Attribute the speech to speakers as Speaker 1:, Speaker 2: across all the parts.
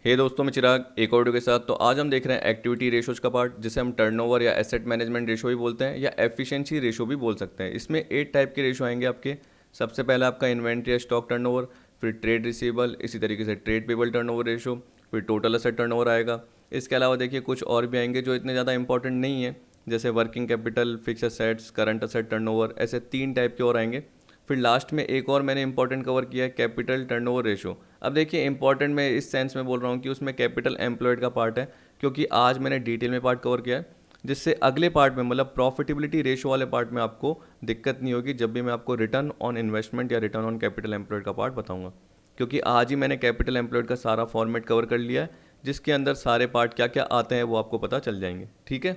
Speaker 1: हे दोस्तों, मैं चिराग एक और वीडियो के साथ। तो आज हम देख रहे हैं एक्टिविटी रेशोज का पार्ट, जिसे हम टर्नओवर या एसेट मैनेजमेंट रेशो भी बोलते हैं या एफिशिएंसी रेशो भी बोल सकते हैं। इसमें 8 टाइप के रेशो आएंगे आपके। सबसे पहले आपका इन्वेंट्री या स्टॉक टर्नओवर, फिर ट्रेड रिसीवेबल, इसी तरीके से ट्रेड पेबल टर्नओवर रेशो, फिर टोटल एसेट टर्नओवर आएगा। इसके अलावा देखिए कुछ और भी आएंगे जो इतने ज़्यादा इंपॉर्टेंट नहीं है, जैसे working capital, fix assets, current asset turnover, ऐसे 3 टाइप के और आएंगे। फिर लास्ट में एक और मैंने इंपॉर्टेंट कवर किया है, कैपिटल टर्नओवर रेशो। अब देखिए इंपॉर्टेंट मैं इस सेंस में बोल रहा हूँ कि उसमें कैपिटल एम्प्लॉयड का पार्ट है, क्योंकि आज मैंने डिटेल में पार्ट कवर किया है, जिससे अगले पार्ट में मतलब प्रॉफिटेबिलिटी रेशो वाले पार्ट में आपको दिक्कत नहीं होगी जब भी मैं आपको रिटर्न ऑन इन्वेस्टमेंट या रिटर्न ऑन कैपिटल एम्प्लॉयड का पार्ट बताऊंगा। क्योंकि आज ही मैंने कैपिटल एम्प्लॉयड का सारा फॉर्मेट कवर कर लिया है, जिसके अंदर सारे पार्ट क्या क्या आते हैं वो आपको पता चल जाएंगे। ठीक है।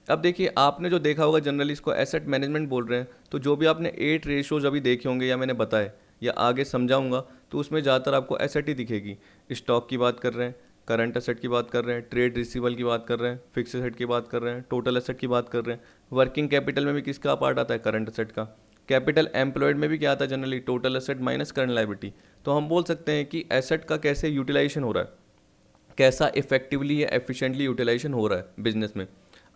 Speaker 1: अब देखिए आपने जो देखा होगा जनरली इसको एसेट मैनेजमेंट बोल रहे हैं, तो जो भी आपने 8 रेशियोज अभी देखे होंगे या मैंने बताए या आगे समझाऊंगा, तो उसमें ज़्यादातर आपको एसेट ही दिखेगी। स्टॉक की बात कर रहे हैं, करंट एसेट की बात कर रहे हैं, ट्रेड रिसीवल की बात कर रहे हैं, फिक्स एसेट की बात कर रहे हैं, टोटल एसेट की बात कर रहे हैं। वर्किंग कैपिटल में भी किसका पार्ट आता है? करंट एसेट का। कैपिटल एम्प्लॉयड में भी क्या आता है generally? Total asset minus current liability. तो हम बोल सकते हैं कि एसेट का कैसे यूटिलाइजेशन हो रहा है, कैसा इफेक्टिवली या एफिशिएंटली यूटिलाइजेशन हो रहा है बिजनेस में।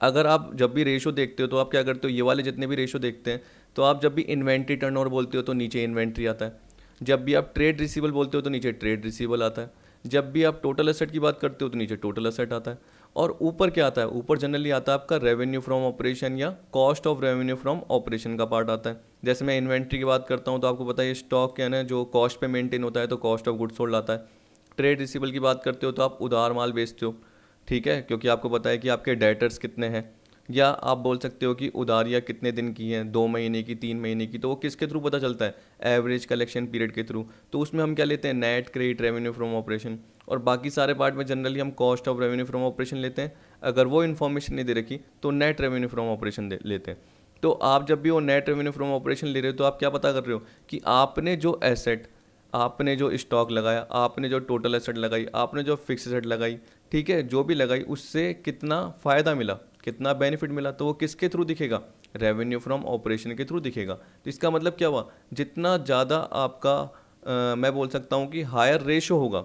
Speaker 1: अगर आप जब भी रेशो देखते हो तो आप क्या करते हो, ये वाले जितने भी रेशो देखते हैं, तो आप जब भी इन्वेंट्री टर्नओवर बोलते हो तो नीचे इन्वेंट्री आता है, जब भी आप ट्रेड रिसीवेबल बोलते हो तो नीचे ट्रेड रिसीवेबल आता है, जब भी आप टोटल एसेट की बात करते हो तो नीचे टोटल एसेट आता है, और ऊपर क्या आता है? ऊपर जनरली आता है आपका रेवेन्यू फ्रॉम ऑपरेशन या cost of revenue from operation का पार्ट आता है। जैसे मैं इन्वेंट्री की बात करता हूँ तो आपको पता है स्टॉक क्या है ना, जो कॉस्ट पे मेंटेन होता है, तो कॉस्ट ऑफ गुड्स सोल्ड आता है। ट्रेड रिसीवेबल की बात करते हो तो आप उधार माल बेचते हो, ठीक है, क्योंकि आपको पता है कि आपके डेटर्स कितने हैं। या आप बोल सकते हो कि उधारियाँ कितने दिन की हैं, 2 महीने की, 3 महीने की, तो वो किसके थ्रू पता चलता है? एवरेज कलेक्शन पीरियड के थ्रू। तो उसमें हम क्या लेते हैं? Net credit revenue from operation. और बाकी सारे पार्ट में जनरली हम cost of revenue from operation लेते हैं। अगर वो इन्फॉर्मेशन नहीं दे रखी तो नेट रेवेन्यू फ्रॉम ऑपरेशन लेते हैं। तो आप जब भी वो नेट रेवेन्यू फ्रॉम ऑपरेशन ले रहे हो तो आप क्या पता कर रहे हो कि आपने जो एसेट, आपने जो स्टॉक लगाया, आपने जो टोटल एसेट लगाई, आपने जो फिक्स एसेट लगाई, ठीक है, जो भी लगाई, उससे कितना फ़ायदा मिला, कितना बेनिफिट मिला, तो वो किसके थ्रू दिखेगा? रेवेन्यू फ्रॉम ऑपरेशन के थ्रू दिखेगा। तो इसका मतलब क्या हुआ? जितना ज़्यादा आपका मैं बोल सकता हूँ कि हायर रेशो होगा,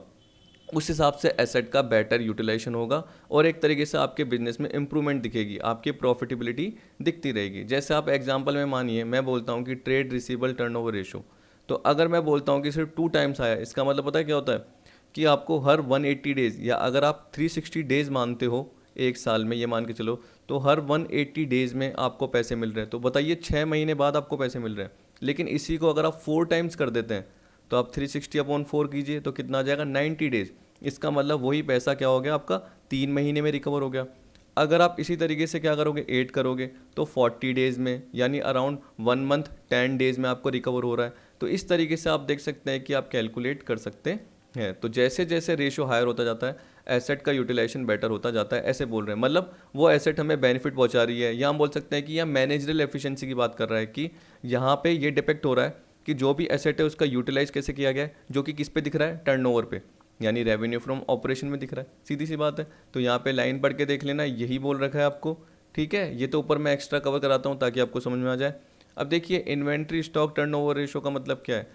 Speaker 1: उस हिसाब से एसेट का बेटर यूटिलाइजेशन होगा, और एक तरीके से आपके बिजनेस में इंप्रूवमेंट दिखेगी, आपकी प्रॉफिटेबिलिटी दिखती रहेगी। जैसे आप एग्जांपल में मानिए, मैं बोलता हूँ कि ट्रेड रिसीवेबल टर्नओवर रेशो, तो अगर मैं बोलता हूँ कि सिर्फ 2 टाइम्स आया, इसका मतलब पता है क्या होता है? कि आपको हर 180 डेज, या अगर आप 360 डेज मानते हो एक साल में, ये मान के चलो, तो हर 180 डेज में आपको पैसे मिल रहे हैं। तो बताइए 6 महीने बाद आपको पैसे मिल रहे हैं। लेकिन इसी को अगर आप 4 टाइम्स कर देते हैं, तो आप 360/4 कीजिए तो कितना आ जाएगा? 90 डेज। इसका मतलब वही पैसा क्या हो गया आपका? 3 महीने में रिकवर हो गया। अगर आप इसी तरीके से क्या करोगे, 8 करोगे, तो 40 डेज़ में, यानी अराउंड 1 मंथ 10 डेज़ में आपको रिकवर हो रहा है। तो इस तरीके से आप देख सकते हैं कि आप कैलकुलेट कर सकते हैं। तो जैसे जैसे रेशो हायर होता जाता है, एसेट का यूटिलाइजेशन बेटर होता जाता है, ऐसे बोल रहे हैं। मतलब वो एसेट हमें बेनिफिट पहुंचा रही है, या हम बोल सकते हैं कि यह मैनेजरल एफिशिएंसी की बात कर रहा है, कि यहाँ पे ये डिपेक्ट हो रहा है कि जो भी एसेट है उसका यूटिलाइज कैसे किया गया है, जो कि किस पे दिख रहा है? टर्नओवर पे, यानी रेवेन्यू फ्रॉम ऑपरेशन में दिख रहा है। सीधी सी बात है। तो यहाँ पे लाइन पढ़ के देख लेना, यही बोल रखा है आपको, ठीक है। ये तो ऊपर मैं एक्स्ट्रा कवर कराता हूँ ताकि आपको समझ में आ जाए। अब देखिए इन्वेंट्री स्टॉक टर्नओवर रेशो का मतलब क्या है,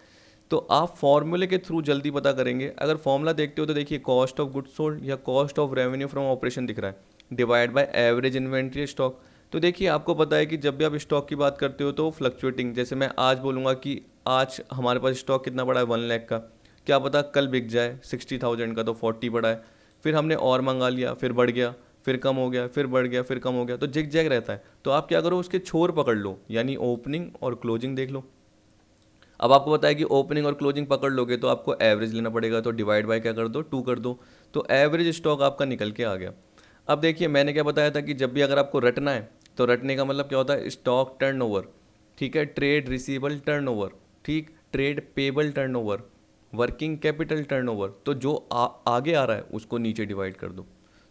Speaker 1: तो आप फॉर्मूले के थ्रू जल्दी पता करेंगे। अगर फॉर्मूला देखते हो तो देखिए कॉस्ट ऑफ गुड्स सोल्ड या cost of revenue from operation दिख रहा है, divide by average inventory stock. तो देखिए आपको पता है कि जब भी आप स्टॉक की बात करते हो तो फ्लक्चुएटिंग, जैसे मैं आज बोलूँगा कि आज हमारे पास स्टॉक कितना पड़ा है? 1 लाख का। क्या पता कल बिक जाए 60,000 का, तो 40 पड़ा है। फिर हमने और मंगा लिया, फिर बढ़ गया, फिर कम हो गया, फिर बढ़ गया, फिर कम हो गया, तो जिग जैग रहता है। तो आप क्या करो, उसके छोर पकड़ लो, यानी ओपनिंग और क्लोजिंग देख लो। अब आपको पता है कि ओपनिंग और क्लोजिंग पकड़ लोगे तो आपको एवरेज लेना पड़ेगा, तो डिवाइड बाय क्या कर दो? 2 कर दो। तो एवरेज स्टॉक आपका निकल के आ गया। अब देखिए मैंने क्या बताया था कि जब भी अगर आपको रटना है, तो रटने का मतलब क्या होता है? स्टॉक टर्नओवर, ठीक है, ट्रेड रिसीवेबल टर्नओवर, ठीक, trade payable turnover, working capital turnover. तो जो आगे आ रहा है उसको नीचे डिवाइड कर दो।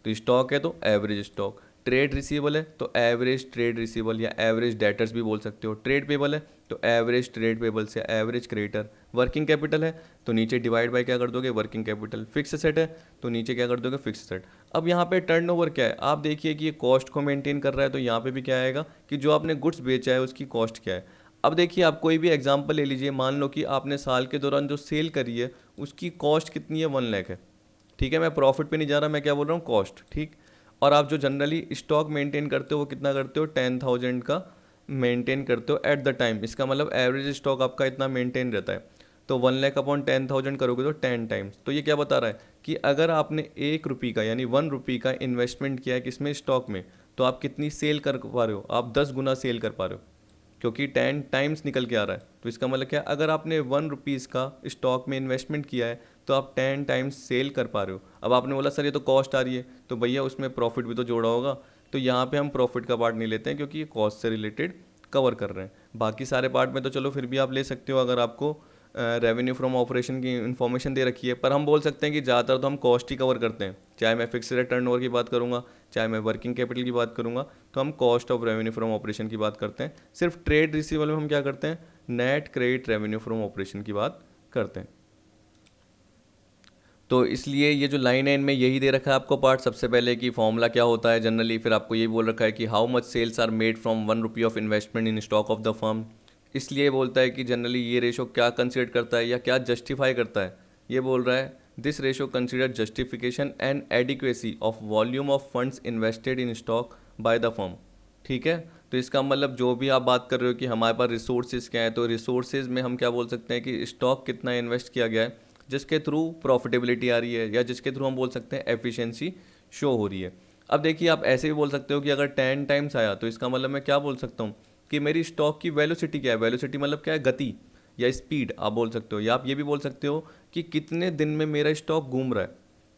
Speaker 1: तो स्टॉक है तो एवरेज स्टॉक, ट्रेड रिसीवेबल है तो एवरेज ट्रेड रिसीवेबल या एवरेज डेटर्स भी बोल सकते हो, ट्रेड पेबल है तो एवरेज ट्रेड पेबल से एवरेज क्रेडिटर, वर्किंग कैपिटल है तो नीचे डिवाइड बाय क्या कर दोगे? वर्किंग कैपिटल, फिक्स एसेट है तो नीचे क्या कर दोगे? Fix asset. अब यहाँ पे टर्नओवर क्या है? आप देखिए कि ये कॉस्ट को मेंटेन कर रहा है, तो यहाँ पे भी क्या आएगा कि जो आपने गुड्स बेचा है उसकी कॉस्ट क्या है। अब देखिए आप कोई भी एग्जांपल ले लीजिए, मान लो कि आपने साल के दौरान जो सेल करी है उसकी कॉस्ट कितनी है? 1 लाख है। ठीक है, मैं प्रॉफिट पे नहीं जा रहा, मैं क्या बोल रहा हूँ, कॉस्ट। ठीक, और आप जो जनरली स्टॉक मेंटेन करते हो वो कितना करते हो, 10,000 का मेंटेन करते हो एट द टाइम। इसका मतलब एवरेज स्टॉक आपका इतना मेंटेन रहता है। तो 1 लाख अपॉन 10,000 करोगे तो 10 टाइम्स। तो ये क्या बता रहा है कि अगर आपने 1 रुपये का यानी 1 रुपये का इन्वेस्टमेंट किया है किसमें, स्टॉक में, तो आप कितनी सेल कर पा रहे हो, आप 10 गुना सेल कर पा रहे हो, क्योंकि 10 टाइम्स निकल के आ रहा है। तो इसका मतलब क्या, अगर आपने 1 रुपीज़ का स्टॉक में इन्वेस्टमेंट किया है तो आप 10 टाइम्स सेल कर पा रहे हो। अब आपने बोला सर ये तो कॉस्ट आ रही है, तो भैया उसमें प्रॉफिट भी तो जोड़ा होगा। तो यहाँ पे हम प्रॉफिट का पार्ट नहीं लेते हैं, क्योंकि ये कॉस्ट से रिलेटेड कवर कर रहे हैं। बाकी सारे पार्ट में तो चलो फिर भी आप ले सकते हो, अगर आपको रेवेन्यू फ्रॉम ऑपरेशन की इन्फॉर्मेशन दे रखी है। पर हम बोल सकते हैं कि ज़्यादातर तो हम कॉस्ट ही कवर करते हैं, चाहे मैं फिक्स रेट टर्नओवर की बात करूँगा, चाहे मैं वर्किंग कैपिटल की बात करूँगा, तो हम cost of revenue from operation की बात करते हैं। सिर्फ ट्रेड रिसीवेबल में हम क्या करते हैं, net credit revenue from operation की बात करते हैं। तो इसलिए ये जो लाइन है इनमें यही दे रखा है आपको पार्ट, सबसे पहले कि फॉर्मूला क्या होता है जनरली, फिर आपको यही बोल रखा है कि how much sales are made from 1 रुपये of investment in stock of the firm. इसलिए बोलता है कि जनरली ये रेशो क्या कंसिडर करता है या क्या जस्टिफाई करता है, ये बोल रहा है this ratio consider justification and adequacy of volume of funds invested in stock by the firm. ठीक है, तो इसका मतलब जो भी आप बात कर रहे हो कि हमारे पास रिसोर्सेज क्या है, तो रिसोर्सेज में हम क्या बोल सकते हैं कि स्टॉक कितना इन्वेस्ट किया गया है जिसके थ्रू प्रॉफिटेबिलिटी आ रही है, या जिसके थ्रू हम बोल सकते हैं एफिशिएंसी शो हो रही है। अब देखिए आप ऐसे भी बोल सकते हो कि अगर 10 टाइम्स आया तो इसका मतलब मैं क्या बोल सकता हूँ कि मेरी स्टॉक की वेलोसिटी क्या है, वेलोसिटी मतलब क्या है, गति या स्पीड आप बोल सकते हो, या आप ये भी बोल सकते हो कि कितने दिन में मेरा स्टॉक घूम रहा है।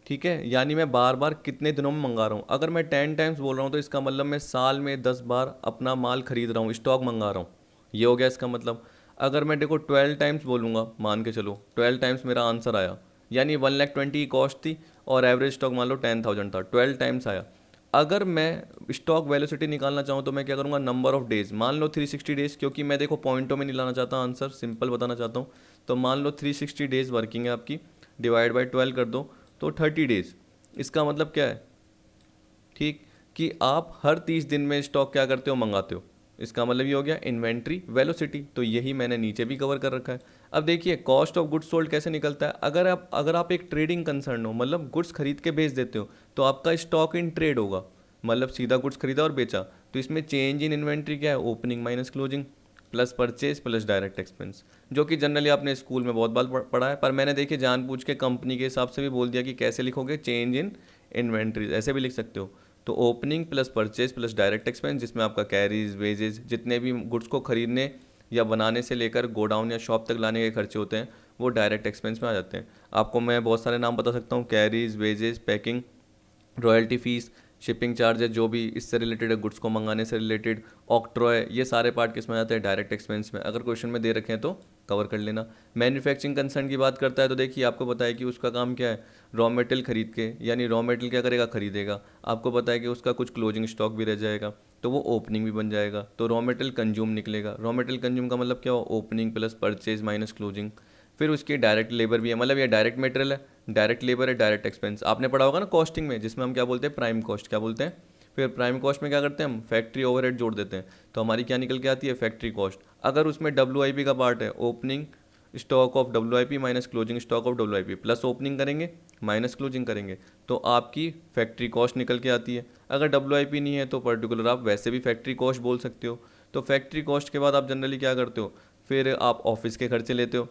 Speaker 1: ठीक है, यानी मैं बार बार कितने दिनों में मंगा रहा हूँ। अगर मैं 10 टाइम्स बोल रहा हूँ तो इसका मतलब मैं साल में 10 बार अपना माल खरीद रहा हूँ, स्टॉक मंगा रहा हूँ, ये हो गया इसका मतलब। अगर मैं देखो 12 टाइम्स बोलूँगा, मान के चलो 12 टाइम्स मेरा आंसर आया, यानी 1,20,000 की कॉस्ट थी और एवरेज स्टॉक मान लो 10,000 था, 12 टाइम्स आया। अगर मैं स्टॉक वेलोसिटी निकालना चाहूँ तो मैं क्या करूँगा, नंबर ऑफ डेज मान लो 360 डेज, क्योंकि मैं देखो पॉइंटों में नहीं लाना चाहता आंसर, सिंपल बताना चाहता हूँ। तो मान लो 360 डेज वर्किंग है आपकी, डिवाइड बाई 12 कर दो तो 30 डेज। इसका मतलब क्या है, ठीक, कि आप हर 30 दिन में स्टॉक क्या करते हो, मंगाते हो। इसका मतलब ये हो गया इन्वेंट्री वेलोसिटी, तो यही मैंने नीचे भी कवर कर रखा है। अब देखिए कॉस्ट ऑफ गुड्स सोल्ड कैसे निकलता है, अगर आप एक ट्रेडिंग कंसर्न हो, मतलब गुड्स खरीद के बेच देते हो, तो आपका स्टॉक इन ट्रेड होगा, मतलब सीधा गुड्स खरीदा और बेचा। तो इसमें चेंज इन इन्वेंट्री क्या है, opening minus closing plus purchase plus direct expense, जो कि जनरली आपने स्कूल में बहुत बार पढ़ा है। पर मैंने देखिए जानबूझ के कंपनी के हिसाब से भी बोल दिया कि कैसे लिखोगे, चेंज इन इन्वेंट्री ऐसे भी लिख सकते हो। तो opening plus purchase plus direct expense, जिसमें आपका कैरीज, वेजेज, जितने भी गुड्स को खरीदने या बनाने से लेकर गोडाउन या शॉप तक लाने के खर्चे होते हैं, वो डायरेक्ट एक्सपेंस में आ जाते हैं। आपको मैं बहुत सारे नाम बता सकता हूँ, carriage, wages, packing, royalty fees, shipping charges, जो भी इससे रिलेटेड है, गुड्स को मंगाने से रिलेटेड, ऑक्ट्रॉय, ये सारे पार्ट किस में आते हैं, डायरेक्ट एक्सपेंस में। अगर क्वेश्चन में दे रखे हैं तो कवर कर लेना। मैन्युफैक्चरिंग कंसर्न की बात करता है तो देखिए आपको पता है कि उसका काम क्या है, रॉ मटेरियल खरीद के, यानी रॉ मटेरियल क्या करेगा, खरीदेगा। आपको पता है कि उसका कुछ क्लोजिंग स्टॉक भी रह जाएगा, तो वो ओपनिंग भी बन जाएगा। तो रॉ मटेरियल कंज्यूम निकलेगा, रॉ मटेरियल कंज्यूम का मतलब क्या हो, opening plus purchase minus closing. फिर उसकी डायरेक्ट लेबर भी है, मतलब ये डायरेक्ट मटेरियल है, डायरेक्ट लेबर है, डायरेक्ट एक्सपेंस। आपने पढ़ा होगा ना कॉस्टिंग में, जिसमें हम क्या बोलते हैं, प्राइम कॉस्ट, क्या बोलते हैं। फिर प्राइम कॉस्ट में क्या करते हैं हम, फैक्ट्री ओवरहेड जोड़ देते हैं, तो हमारी क्या निकल के आती है, फैक्ट्री कॉस्ट। अगर उसमें WIP का पार्ट है, opening stock of WIP minus closing stock of WIP, plus opening करेंगे माइनस क्लोजिंग करेंगे, तो आपकी फैक्ट्री कॉस्ट निकल के आती है। अगर WIP नहीं है तो पर्टिकुलर आप वैसे भी फैक्ट्री कॉस्ट बोल सकते हो। तो फैक्ट्री कॉस्ट के बाद आप जनरली क्या करते हो, फिर आप ऑफिस के खर्चे लेते हो।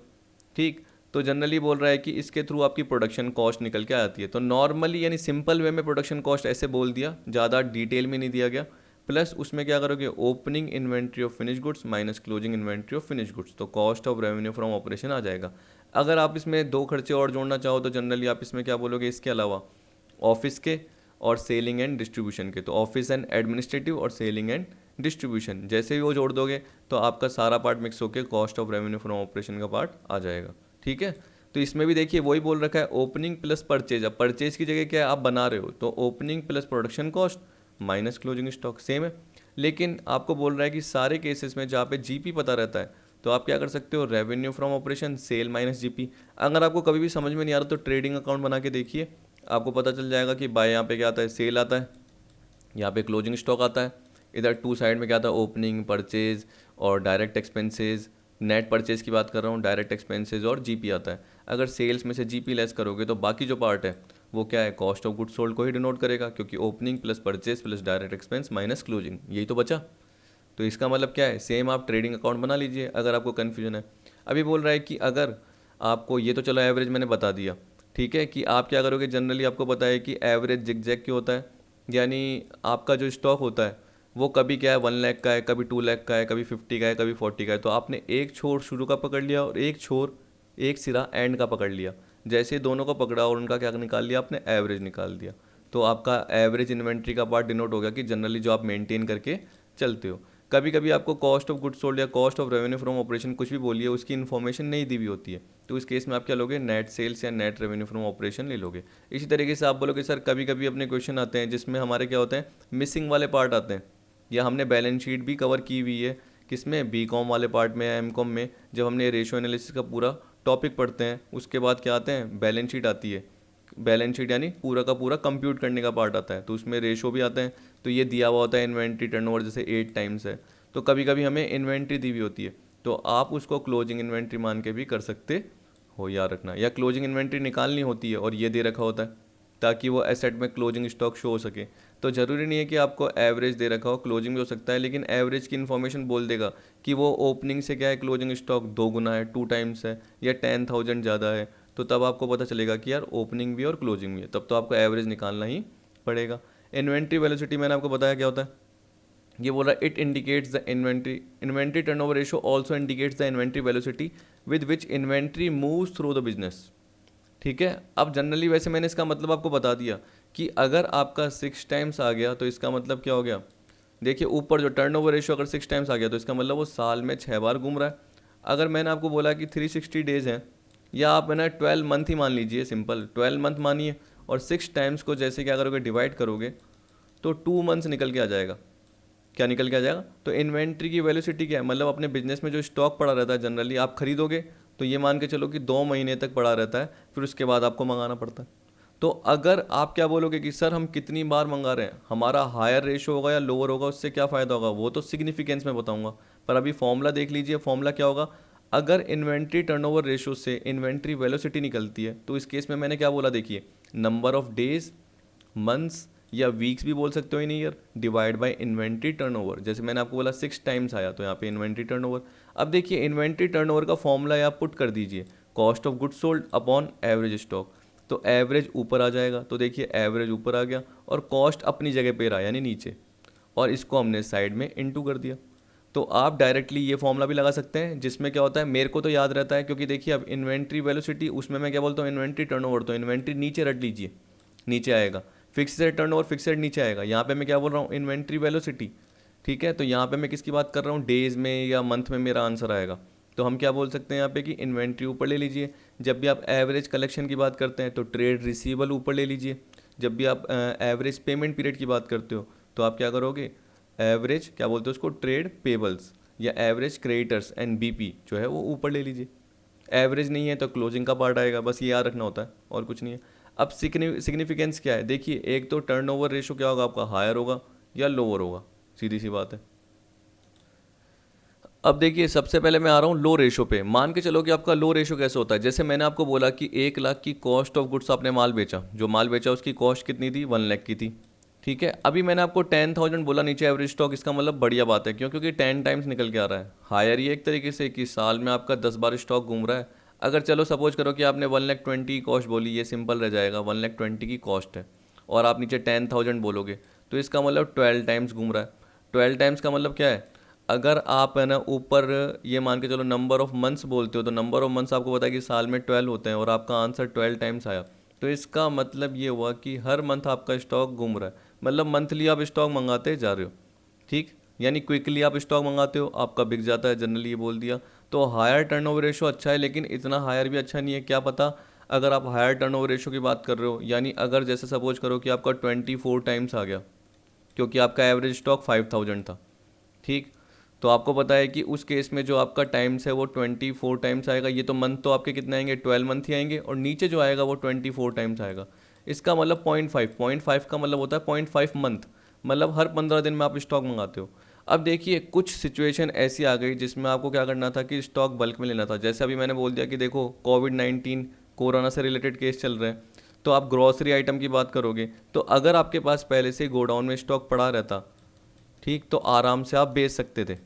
Speaker 1: ठीक, तो जनरली बोल रहा है कि इसके थ्रू आपकी प्रोडक्शन कॉस्ट निकल के आती है। तो नॉर्मली यानी सिंपल वे में प्रोडक्शन कॉस्ट ऐसे बोल दिया, ज़्यादा डिटेल में नहीं दिया गया। प्लस उसमें क्या करोगे, opening inventory of finish goods minus closing inventory of finish goods, तो cost of revenue from operation आ जाएगा। अगर आप इसमें 2 खर्चे और जोड़ना चाहो तो जनरली आप इसमें क्या बोलोगे, इसके अलावा ऑफिस के और सेलिंग एंड डिस्ट्रीब्यूशन के, तो ऑफिस एंड एडमिनिस्ट्रेटिव और सेलिंग एंड डिस्ट्रीब्यूशन, जैसे ही वो जोड़ दोगे तो आपका सारा पार्ट मिक्स होकर cost of revenue from operation का पार्ट आ जाएगा। ठीक है, तो इसमें भी देखिए वही बोल रखा है, ओपनिंग प्लस परचेज। अब परचेज की जगह क्या है, आप बना रहे हो, तो opening plus production cost minus closing stock, same है। लेकिन आपको बोल रहा है कि सारे केसेस में जहाँ पे GP पता रहता है, तो आप क्या कर सकते हो, revenue from operation sale minus GP। अगर आपको कभी भी समझ में नहीं आ रहा तो ट्रेडिंग अकाउंट बना के देखिए, आपको पता चल जाएगा कि बाय यहाँ पे क्या आता है, सेल आता है, यहाँ पे क्लोजिंग स्टॉक आता है, इधर 2 साइड में क्या आता है, ओपनिंग, परचेज और डायरेक्ट एक्सपेंसेस। नेट परचेज की बात कर रहा हूँ, डायरेक्ट एक्सपेंसेस और GP आता है। अगर सेल्स में से GP लेस करोगे तो बाकी जो पार्ट है वो क्या है, कॉस्ट ऑफ गुड्स सोल्ड को ही डिनोट करेगा, क्योंकि opening plus purchase plus direct expense minus closing, यही तो बचा। तो इसका मतलब क्या है, सेम आप ट्रेडिंग अकाउंट बना लीजिए अगर आपको कन्फ्यूजन है। अभी बोल रहा है कि अगर आपको, ये तो चलो एवरेज मैंने बता दिया, ठीक है, कि आप क्या करोगे, जनरली आपको पता है कि एवरेज जिगजैग क्यों होता है, यानी आपका जो स्टॉक होता है वो कभी क्या है 1 लाख का है, कभी 2 लाख का है, कभी 50 का है, कभी 40 का है। तो आपने एक छोर शुरू का पकड़ लिया और एक छोर, एक सिरा एंड का पकड़ लिया। जैसे ही दोनों को पकड़ा और उनका क्या निकाल लिया आपने, एवरेज निकाल दिया। तो आपका एवरेज इन्वेंट्री का पार्ट डिनोट हो गया कि जनरली जो आप मेंटेन करके चलते हो। कभी कभी आपको कॉस्ट ऑफ गुड्स सोल्ड या cost of revenue from operation कुछ भी बोलिए, उसकी इन्फॉर्मेशन नहीं दी हुई होती है, तो इस केस में आप क्या लोगे, नेट सेल्स या नेट रेवेन्यू फ्रॉम ऑपरेशन ले लोगे। इसी तरीके से आप बोलोगे सर कभी कभी अपने क्वेश्चन आते हैं जिसमें हमारे क्या होते हैं, मिसिंग वाले पार्ट आते हैं, या हमने बैलेंस शीट भी कवर की हुई है, किसमें, बी कॉम वाले पार्ट में या एम कॉम में, जब हमने रेशियो एनालिसिस का पूरा टॉपिक पढ़ते हैं उसके बाद क्या आते हैं, बैलेंस शीट आती है। बैलेंस शीट यानी पूरा का पूरा कंप्यूट करने का पार्ट आता है, तो उसमें रेशो भी आते हैं। तो ये दिया हुआ होता है इन्वेंट्री टर्नओवर जैसे 8 टाइम्स है, तो कभी कभी हमें इन्वेंट्री दी हुई होती है, तो आप उसको क्लोजिंग इन्वेंट्री मान के भी कर सकते हो, याद रखना। या क्लोजिंग इन्वेंट्री निकालनी होती है और ये दे रखा होता है ताकि वो एसेट में क्लोजिंग स्टॉक शो हो सके। तो ज़रूरी नहीं है कि आपको एवरेज दे रखा हो, क्लोजिंग भी हो सकता है, लेकिन एवरेज की इन्फॉर्मेशन बोल देगा कि वो ओपनिंग से क्या है, क्लोजिंग स्टॉक 2 गुना है, 2 टाइम्स है, या 10,000 ज़्यादा है, तो तब आपको पता चलेगा कि यार ओपनिंग भी और क्लोजिंग भी है, तब तो आपको एवरेज निकालना ही पड़ेगा। इन्वेंट्री वेलोसिटी मैंने आपको बताया क्या होता है, ये बोल रहा है it indicates the inventory turnover ratio also indicates the inventory velocity with which inventory moves through the business. ठीक है, अब जनरली वैसे मैंने इसका मतलब आपको बता दिया कि अगर आपका 6 टाइम्स आ गया तो इसका मतलब क्या हो गया, देखिए ऊपर जो टर्नओवर रेशियो अगर 6 टाइम्स आ गया तो इसका मतलब वो साल में 6 बार घूम रहा है। अगर मैंने आपको बोला कि 360 डेज हैं, या आप है ना 12 मंथ ही मान लीजिए, सिंपल 12 मंथ मानिए, और 6 टाइम्स को जैसे क्या करोगे, डिवाइड करोगे, तो 2 मंथ्स निकल के आ जाएगा। क्या निकल के आ जाएगा, तो इन्वेंट्री की वैल्यूसिटी क्या है, मतलब अपने बिजनेस में जो स्टॉक पड़ा रहता है जनरली आप खरीदोगे, तो ये मान के चलो कि 2 महीने तक पड़ा रहता है, फिर उसके बाद आपको मंगाना पड़ता है। तो अगर आप क्या बोलोगे कि सर हम कितनी बार मंगा रहे हैं, हमारा हायर रेशो होगा या लोअर होगा, उससे क्या फ़ायदा होगा, वो तो सिग्निफिकेंस में बताऊंगा। पर अभी फॉर्मूला देख लीजिए, फॉर्मूला क्या होगा, अगर इन्वेंट्री टर्नओवर रेशो से इन्वेंट्री वेलोसिटी निकलती है, तो इस केस में मैंने क्या बोला, देखिए नंबर ऑफ डेज, मंथ्स या वीक्स भी बोल सकते हो in year, divide by inventory turnover. जैसे मैंने आपको बोला 6 टाइम्स आया तो यहाँ पे इन्वेंट्री टर्नओवर। अब देखिए इन्वेंट्री टर्नओवर का फॉर्मूला आप पुट कर दीजिए, cost of goods sold upon average stock, तो एवरेज ऊपर आ जाएगा। तो देखिए एवरेज ऊपर आ गया और कॉस्ट अपनी जगह पे रहा यानी नीचे, और इसको हमने साइड में इनटू कर दिया। तो आप डायरेक्टली ये फॉर्मूला भी लगा सकते हैं, जिसमें क्या होता है, मेरे को तो याद रहता है क्योंकि देखिए अब इन्वेंट्री वेलोसिटी, उसमें मैं क्या बोलता हूँ, इन्वेंट्री टर्नओवर, तो इन्वेंट्री नीचे रट लीजिए, नीचे आएगा। फिक्स्ड टर्नओवर फिक्स्ड नीचे आएगा। यहाँ पे मैं क्या बोल रहा हूँ, इन्वेंट्री वेलोसिटी, ठीक है। तो यहाँ पे मैं किसकी बात कर रहा हूँ, डेज में या मंथ में मेरा आंसर आएगा। तो हम क्या बोल सकते हैं यहाँ पे कि इन्वेंट्री ऊपर ले लीजिए। जब भी आप एवरेज कलेक्शन की बात करते हैं तो ट्रेड रिसीवेबल ऊपर ले लीजिए। जब भी आप एवरेज पेमेंट पीरियड की बात करते हो तो आप क्या करोगे, एवरेज क्या बोलते हो उसको, ट्रेड पेबल्स या एवरेज क्रेडिटर्स एंड बीपी जो है वो ऊपर ले लीजिए। एवरेज नहीं है तो क्लोजिंग का पार्ट आएगा, बस ये याद रखना होता है और कुछ नहीं है। अब सिग्निफिकेंस क्या है, देखिए एक तो टर्नओवर रेशो क्या होगा आपका, हायर होगा या लोअर होगा, सीधी सी बात है। अब देखिए सबसे पहले मैं आ रहा हूँ लो रेशो पे। मान के चलो कि आपका लो रेशो कैसे होता है, जैसे मैंने आपको बोला कि 1 लाख की कॉस्ट ऑफ गुड्स आपने माल बेचा, जो माल बेचा उसकी कॉस्ट कितनी थी, 1 लाख की थी, ठीक है। अभी मैंने आपको 10,000 बोला नीचे एवरेज स्टॉक, इसका मतलब बढ़िया बात है, क्यों, क्योंकि 10 टाइम्स निकल के आ रहा है। हायर ये एक तरीके से कि साल में आपका 10 बार स्टॉक घूम रहा है। अगर चलो सपोज करो कि आपने 1,20,000 की कॉस्ट बोली, ये सिंपल रह जाएगा, 1,20,000 की कॉस्ट है और आप नीचे 10,000 बोलोगे, तो इसका मतलब 12 टाइम्स घूम रहा है। 12 टाइम्स का मतलब क्या है, अगर आप है ना ऊपर ये मान के चलो नंबर ऑफ मंथ्स बोलते हो, तो नंबर ऑफ मंथ्स आपको पता है कि साल में 12 होते हैं और आपका आंसर 12 टाइम्स आया, तो इसका मतलब ये हुआ कि हर मंथ आपका स्टॉक घूम रहा है, मतलब मंथली आप स्टॉक मंगाते जा रहे हो, ठीक। यानी क्विकली आप स्टॉक मंगाते हो, आपका बिक जाता है, जनरली ये बोल दिया। तो हायर टर्नओवर रेशो अच्छा है, लेकिन इतना हायर भी अच्छा नहीं है। क्या पता अगर आप हायर टर्नओवर रेशो की बात कर रहे हो, यानी अगर जैसे सपोज करो कि आपका 24 टाइम्स आ गया, क्योंकि आपका एवरेज स्टॉक 5,000 था, ठीक। तो आपको पता है कि उस केस में जो आपका टाइम्स है वो 24 टाइम्स आएगा। ये तो मंथ तो आपके कितने आएंगे, 12 मंथ ही आएंगे, और नीचे जो आएगा वो 24 टाइम्स आएगा। इसका मतलब 0.5 का मतलब होता है 0.5 मंथ, मतलब हर 15 दिन में आप स्टॉक मंगाते हो। अब देखिए कुछ सिचुएशन ऐसी आ गई जिसमें आपको क्या करना था कि स्टॉक बल्क में लेना था। जैसे अभी मैंने बोल दिया कि देखो कोविड-19 कोरोना से रिलेटेड केस चल रहे हैं, तो आप ग्रॉसरी आइटम की बात करोगे तो अगर आपके पास पहले से गोडाउन में स्टॉक पड़ा रहता, ठीक, तो आराम से आप बेच सकते थे।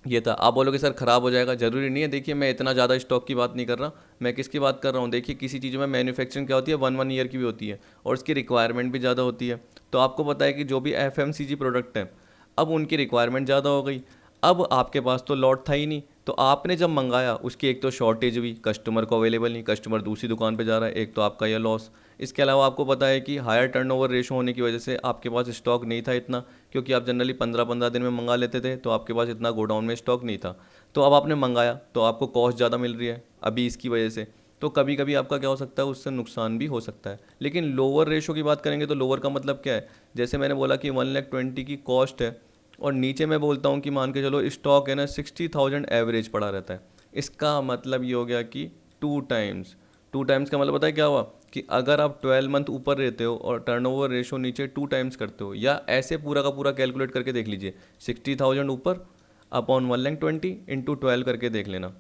Speaker 1: ये था। आप बोलोगे सर ख़राब हो जाएगा, ज़रूरी नहीं है। देखिए मैं इतना ज़्यादा स्टॉक की बात नहीं कर रहा, मैं किसकी बात कर रहा हूँ। देखिए किसी चीज़ में मैन्युफैक्चरिंग क्या होती है, वन ईयर की भी होती है और उसकी रिक्वायरमेंट भी ज़्यादा होती है। तो आपको पता है कि जो भी FMCG प्रोडक्ट हैं, अब उनकी रिक्वायरमेंट ज़्यादा हो गई। अब आपके पास तो लॉट था ही नहीं, तो आपने जब मंगाया उसकी एक तो शॉर्टेज हुई, कस्टमर को अवेलेबल नहीं, कस्टमर दूसरी दुकान पे जा रहा है, एक तो आपका यह लॉस। इसके अलावा आपको पता है कि हायर टर्नओवर रेशो होने की वजह से आपके पास स्टॉक नहीं था इतना, क्योंकि आप जनरली 15-15 दिन में मंगा लेते थे, तो आपके पास इतना गोडाउन में स्टॉक नहीं था। तो अब आपने मंगाया तो आपको कॉस्ट ज़्यादा मिल रही है अभी इसकी वजह से, तो कभी कभी आपका क्या हो सकता है, उससे नुकसान भी हो सकता है। लेकिन लोअर रेशो की बात करेंगे तो लोअर का मतलब क्या है, जैसे मैंने बोला कि 1,20,000 की कॉस्ट है और नीचे मैं बोलता हूँ कि मान के चलो स्टॉक है ना 60,000 एवरेज पड़ा रहता है, इसका मतलब ये हो गया कि 2 टाइम्स का मतलब पता है क्या हुआ, कि अगर आप 12 मंथ ऊपर रहते हो और टर्नओवर रेशो नीचे 2 टाइम्स करते हो, या ऐसे पूरा का पूरा कैलकुलेट करके देख लीजिए, 60,000 ऊपर अपॉन 1,20,000 इंटू 12 करके देख लेना,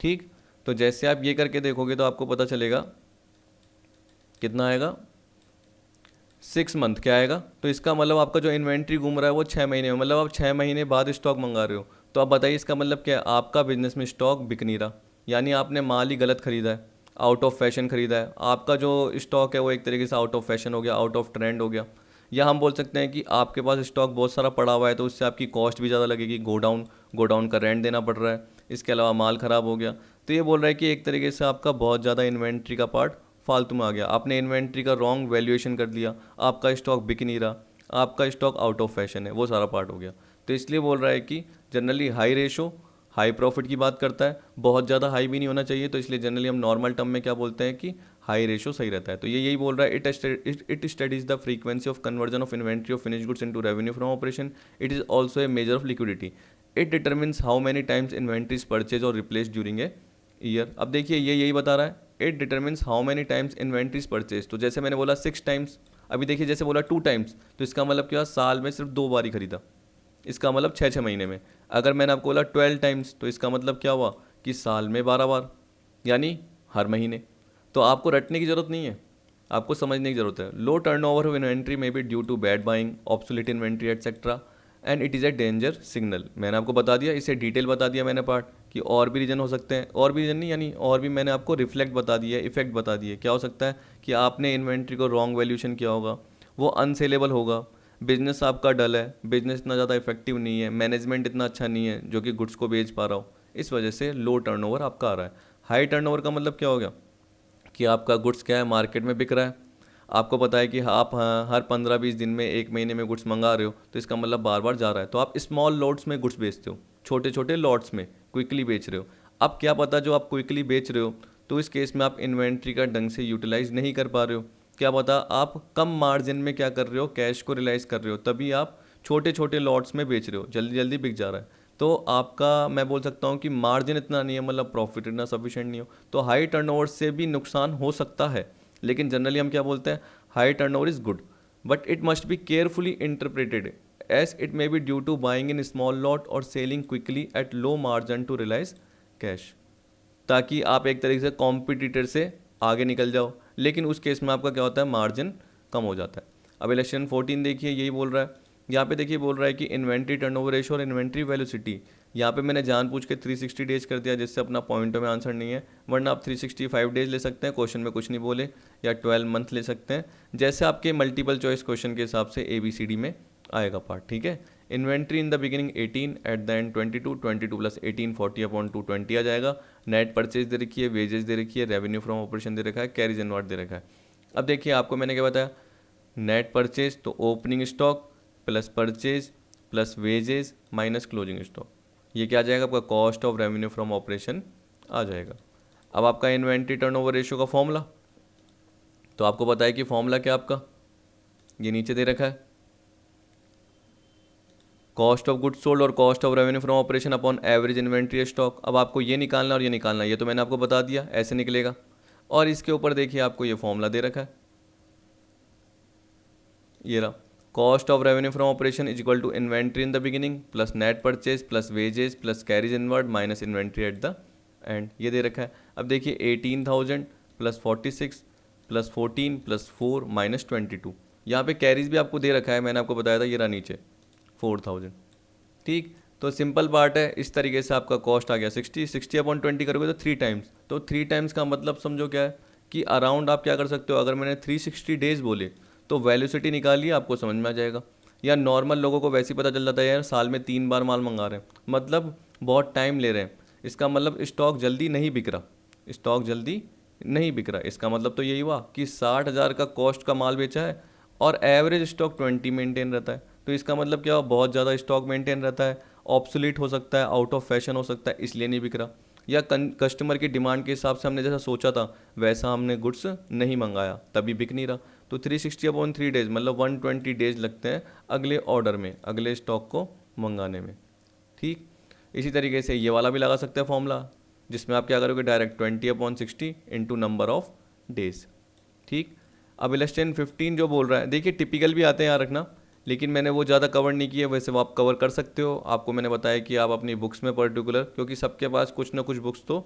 Speaker 1: ठीक। तो जैसे आप ये करके देखोगे तो आपको पता चलेगा कितना आएगा, 6 मंथ क्या आएगा। तो इसका मतलब आपका जो इन्वेंट्री घूम रहा है वो 6 महीने में, मतलब आप 6 महीने बाद स्टॉक मंगा रहे हो। तो आप बताइए इसका मतलब क्या है, आपका बिजनेस में स्टॉक बिक नहीं रहा, यानी आपने माल ही गलत खरीदा है, आउट ऑफ फैशन खरीदा है। आपका जो स्टॉक है वो एक तरीके से आउट ऑफ फैशन हो गया, आउट ऑफ ट्रेंड हो गया। या हम बोल सकते हैं कि आपके पास स्टॉक बहुत सारा पड़ा हुआ है तो उससे आपकी कॉस्ट भी ज़्यादा लगेगी, गोडाउन का रेंट देना पड़ रहा है, इसके अलावा माल ख़राब हो गया। तो ये बोल रहा है कि एक तरीके से आपका बहुत ज़्यादा इन्वेंट्री का पार्ट फालतू में आ गया, आपने इन्वेंट्री का रॉन्ग वैल्यूएशन कर दिया, आपका स्टॉक बिक नहीं रहा, आपका स्टॉक आउट ऑफ फैशन है, वो सारा पार्ट हो गया। तो इसलिए बोल रहा है कि generally high ratio high profit की बात करता है, बहुत ज़्यादा हाई भी नहीं होना चाहिए, तो इसलिए जनरली हम नॉर्मल टर्म में क्या बोलते हैं कि हाई रेशो सही रहता है। तो ये यही बोल रहा है, it studies the frequency of conversion of inventory of finish goods into revenue from operation, it is also a measure of liquidity, it determines how many times inventories purchase और रिप्लेस ड्यूरिंग ए ईयर। अब देखिए ये यही बता रहा है, it determines how many times inventories purchase. तो जैसे मैंने बोला 6 टाइम्स, अभी देखिए जैसे बोला 2 टाइम्स, तो इसका मतलब क्या, साल में सिर्फ 2 बार ही खरीदा, इसका मतलब 6-6 महीने में। अगर मैंने आपको बोला 12 टाइम्स, तो इसका मतलब क्या हुआ कि साल में 12 बार, यानी हर महीने। तो आपको रटने की ज़रूरत नहीं है, आपको समझने की ज़रूरत है। Low turn over of inventory may be due to bad buying, obsolete inventory etcetera, and it is a danger signal. मैंने आपको बता दिया, इसे डिटेल बता दिया मैंने पार्ट, कि और भी रीजन हो सकते हैं, और भी रीजन नहीं यानी और भी मैंने आपको रिफ्लेक्ट बता दिया, इफेक्ट बता दिए। क्या हो सकता है कि आपने इन्वेंट्री को रॉन्ग वैल्यूएशन किया होगा, वो अनसेलेबल होगा, बिजनेस आपका डल है, बिजनेस इतना ज़्यादा इफेक्टिव नहीं है, मैनेजमेंट इतना अच्छा नहीं है जो कि गुड्स को बेच पा रहा हो, इस वजह से लो टर्नओवर आपका आ रहा है। हाई टर्नओवर का मतलब क्या हो गया कि आपका गुड्स क्या है, मार्केट में बिक रहा है। आपको पता है कि आप हर 15-20 दिन में, 1 महीने में गुड्स मंगा रहे हो, तो इसका मतलब बार बार जा रहा है। तो आप स्मॉल लॉट्स में गुड्स बेचते हो, छोटे छोटे लॉट्स में क्विकली बेच रहे हो। अब क्या पता जो आप क्विकली बेच रहे हो, तो इस केस में आप इन्वेंट्री का ढंग से यूटिलाइज नहीं कर पा रहे हो। क्या पता आप कम मार्जिन में क्या कर रहे हो, कैश को रियलाइज कर रहे हो, तभी आप छोटे छोटे लॉट्स में बेच रहे हो, जल्दी जल्दी बिक जा रहा है। तो आपका मैं बोल सकता हूँ कि मार्जिन इतना नहीं है, मतलब प्रॉफिट इतना सफिशिएंट नहीं हो, तो हाई टर्नओवर से भी नुकसान हो सकता है। लेकिन जनरली हम क्या बोलते हैं, high turnover is good, but it must be carefully interpreted, as it may be due to buying in small lot और selling quickly at low margin to realise cash, ताकि आप एक तरीके से कॉम्पिटिटर से आगे निकल जाओ। लेकिन उस केस में आपका क्या होता है, मार्जिन कम हो जाता है। अब इलेक्शन 14 देखिए, यही बोल रहा है, यहाँ पे देखिए बोल रहा है कि इन्वेंट्री टर्नओवर रेशो और इन्वेंट्री वेलोसिटी। यहाँ पे मैंने जानबूझ के 360 डेज कर दिया, जिससे अपना पॉइंटों में आंसर नहीं है, वरना आप 365 डेज ले सकते हैं, क्वेश्चन में कुछ नहीं बोले, या 12 मंथ ले सकते हैं, जैसे आपके मल्टीपल चॉइस क्वेश्चन के हिसाब से ABCD में आएगा पार्ट, ठीक है। Inventory in the beginning 18, eight the and 22, 22 plus 18 40/220 आ जाएगा। नेट परचेज दे रखी है, वेजेस दे रखी है, रेवेन्यू फ्रॉम ऑपरेशन दे रखा है, कैरीज इनवर्ड दे रखा है। अब देखिए आपको मैंने क्या बताया, नेट परचेज तो opening stock plus purchase plus wages minus closing stock, ये क्या आ जाएगा आपका, cost of revenue from operation आ जाएगा। अब आपका इन्वेंट्री टर्नओवर रेशियो का फॉर्मूला, तो आपको पता है कि फॉर्मूला क्या आपका, ये नीचे दे रखा है, कॉस्ट ऑफ गुड्स सोल्ड और cost of revenue from operation upon average inventory stock. अब आपको ये निकालना और ये निकालना, ये तो मैंने आपको बता दिया, ऐसे निकलेगा। और इसके ऊपर देखिए आपको ये फॉर्मूला दे रखा है, ये रहा, cost of revenue from operation is equal to inventory in the beginning plus net purchase plus wages plus carriage inward minus inventory at the end, ये दे रखा है। अब देखिए 18,000 प्लस 46 प्लस 14 प्लस 4 माइनस 22। यहाँ पे कैरीज भी आपको दे रखा है, मैंने आपको बताया था, ये रहा नीचे 4000। ठीक, तो सिंपल पार्ट है। इस तरीके से आपका कॉस्ट आ गया 60 अपॉन 20 करोगे तो 3 टाइम्स। तो 3 टाइम्स का मतलब समझो क्या है कि अराउंड आप क्या कर सकते हो, अगर मैंने 360 डेज बोले तो वेलोसिटी निकालिए, आपको समझ में आ जाएगा। या नॉर्मल लोगों को वैसे ही पता चल जाता है यार साल में 3 बार माल मंगा रहे हैं, मतलब बहुत टाइम ले रहे हैं। इसका मतलब स्टॉक जल्दी नहीं बिक रहा, स्टॉक जल्दी नहीं बिक रहा। इसका मतलब तो यही हुआ कि 60,000 का कॉस्ट का माल बेचा है और एवरेज स्टॉक 20 मेंटेन रहता है। तो इसका मतलब क्या हुआ, बहुत ज़्यादा स्टॉक मेंटेन रहता है, ऑब्सोलीट हो सकता है, आउट ऑफ फैशन हो सकता है, इसलिए नहीं बिक रहा। या कस्टमर की डिमांड के हिसाब से हमने जैसा सोचा था वैसा हमने गुड्स नहीं मंगाया, तभी बिक नहीं रहा। तो 360 अपॉन 3 डेज मतलब 120 डेज लगते हैं अगले ऑर्डर में, अगले स्टॉक को मंगाने में। ठीक, इसी तरीके से ये वाला भी लगा सकते हैं फॉर्मूला, जिसमें आप क्या करोगे, direct 20 upon 60 into number of days. ठीक, अब इलेस्टेन 15 जो बोल रहा है, देखिए टिपिकल भी आते हैं याद रखना, लेकिन मैंने वो ज़्यादा कवर नहीं किया, वैसे वो आप कवर कर सकते हो। आपको मैंने बताया कि आप अपनी बुक्स में पर्टिकुलर, क्योंकि सबके पास कुछ ना कुछ बुक्स तो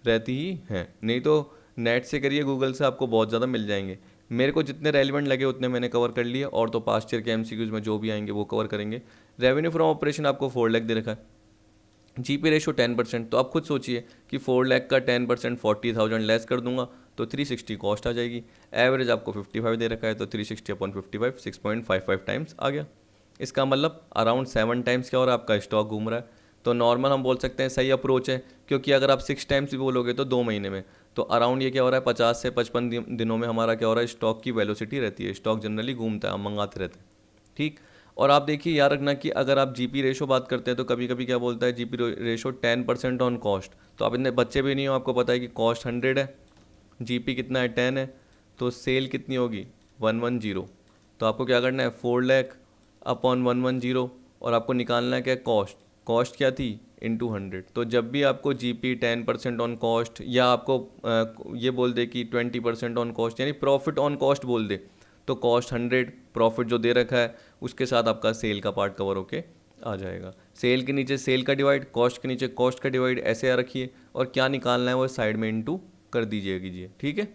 Speaker 1: रहती ही हैं, नहीं तो नेट से करिए, गूगल से आपको बहुत ज़्यादा मिल जाएंगे। मेरे को जितने रेलिवेंट लगे उतने मैंने कवर कर लिए, और तो पास्ट ईयर के एमसीक्यूज में जो भी आएंगे वो कवर करेंगे। रेवेन्यू फ्रॉम ऑपरेशन आपको 4 लाख दे रखा है, जीपी रेशो 10%। तो आप खुद सोचिए कि 4 लाख का 10% 40,000 लेस कर दूंगा तो 360 कॉस्ट आ जाएगी। एवरेज आपको 55 दे रखा है, तो 360 अपॉन 55 6.55 टाइम्स आ गया। इसका मतलब अराउंड 7 टाइम्स क्या हो रहा है, आपका स्टॉक घूम रहा है। तो नॉर्मल हम बोल सकते हैं सही अप्रोच है, क्योंकि अगर आप 6 टाइम्स भी बोलोगे तो 2 महीने में, तो अराउंड ये क्या हो रहा है, 50 से 55 दिनों में हमारा क्या हो रहा है, स्टॉक की वेलोसिटी रहती है, स्टॉक जनरली घूमता है, हम मंगाते रहते हैं। ठीक, और आप देखिए याद रखना कि अगर आप जीपी रेशो बात करते हैं तो कभी कभी क्या बोलता है जीपी रेशो 10% ऑन कॉस्ट। तो आप इतने बच्चे भी नहीं हो, आपको पता है कि कॉस्ट 100 है, जीपी कितना है 10 है, तो सेल कितनी होगी 110। तो आपको क्या करना है 4 लाख अपॉन 110, और आपको निकालना है क्या, कॉस्ट। कॉस्ट क्या थी इंटू 100। तो जब भी आपको जीपी 10% ऑन कॉस्ट, या आपको ये बोल दे कि 20% ऑन कॉस्ट, यानी प्रॉफिट ऑन कॉस्ट बोल दे, तो कॉस्ट 100, प्रॉफिट जो दे रखा है उसके साथ आपका सेल का पार्ट कवर होके आ जाएगा। सेल के नीचे सेल का डिवाइड, कॉस्ट के नीचे कॉस्ट का डिवाइड, ऐसे आ रखिए, और क्या निकालना है वो साइड में इनटू कर दीजिए। ठीक है,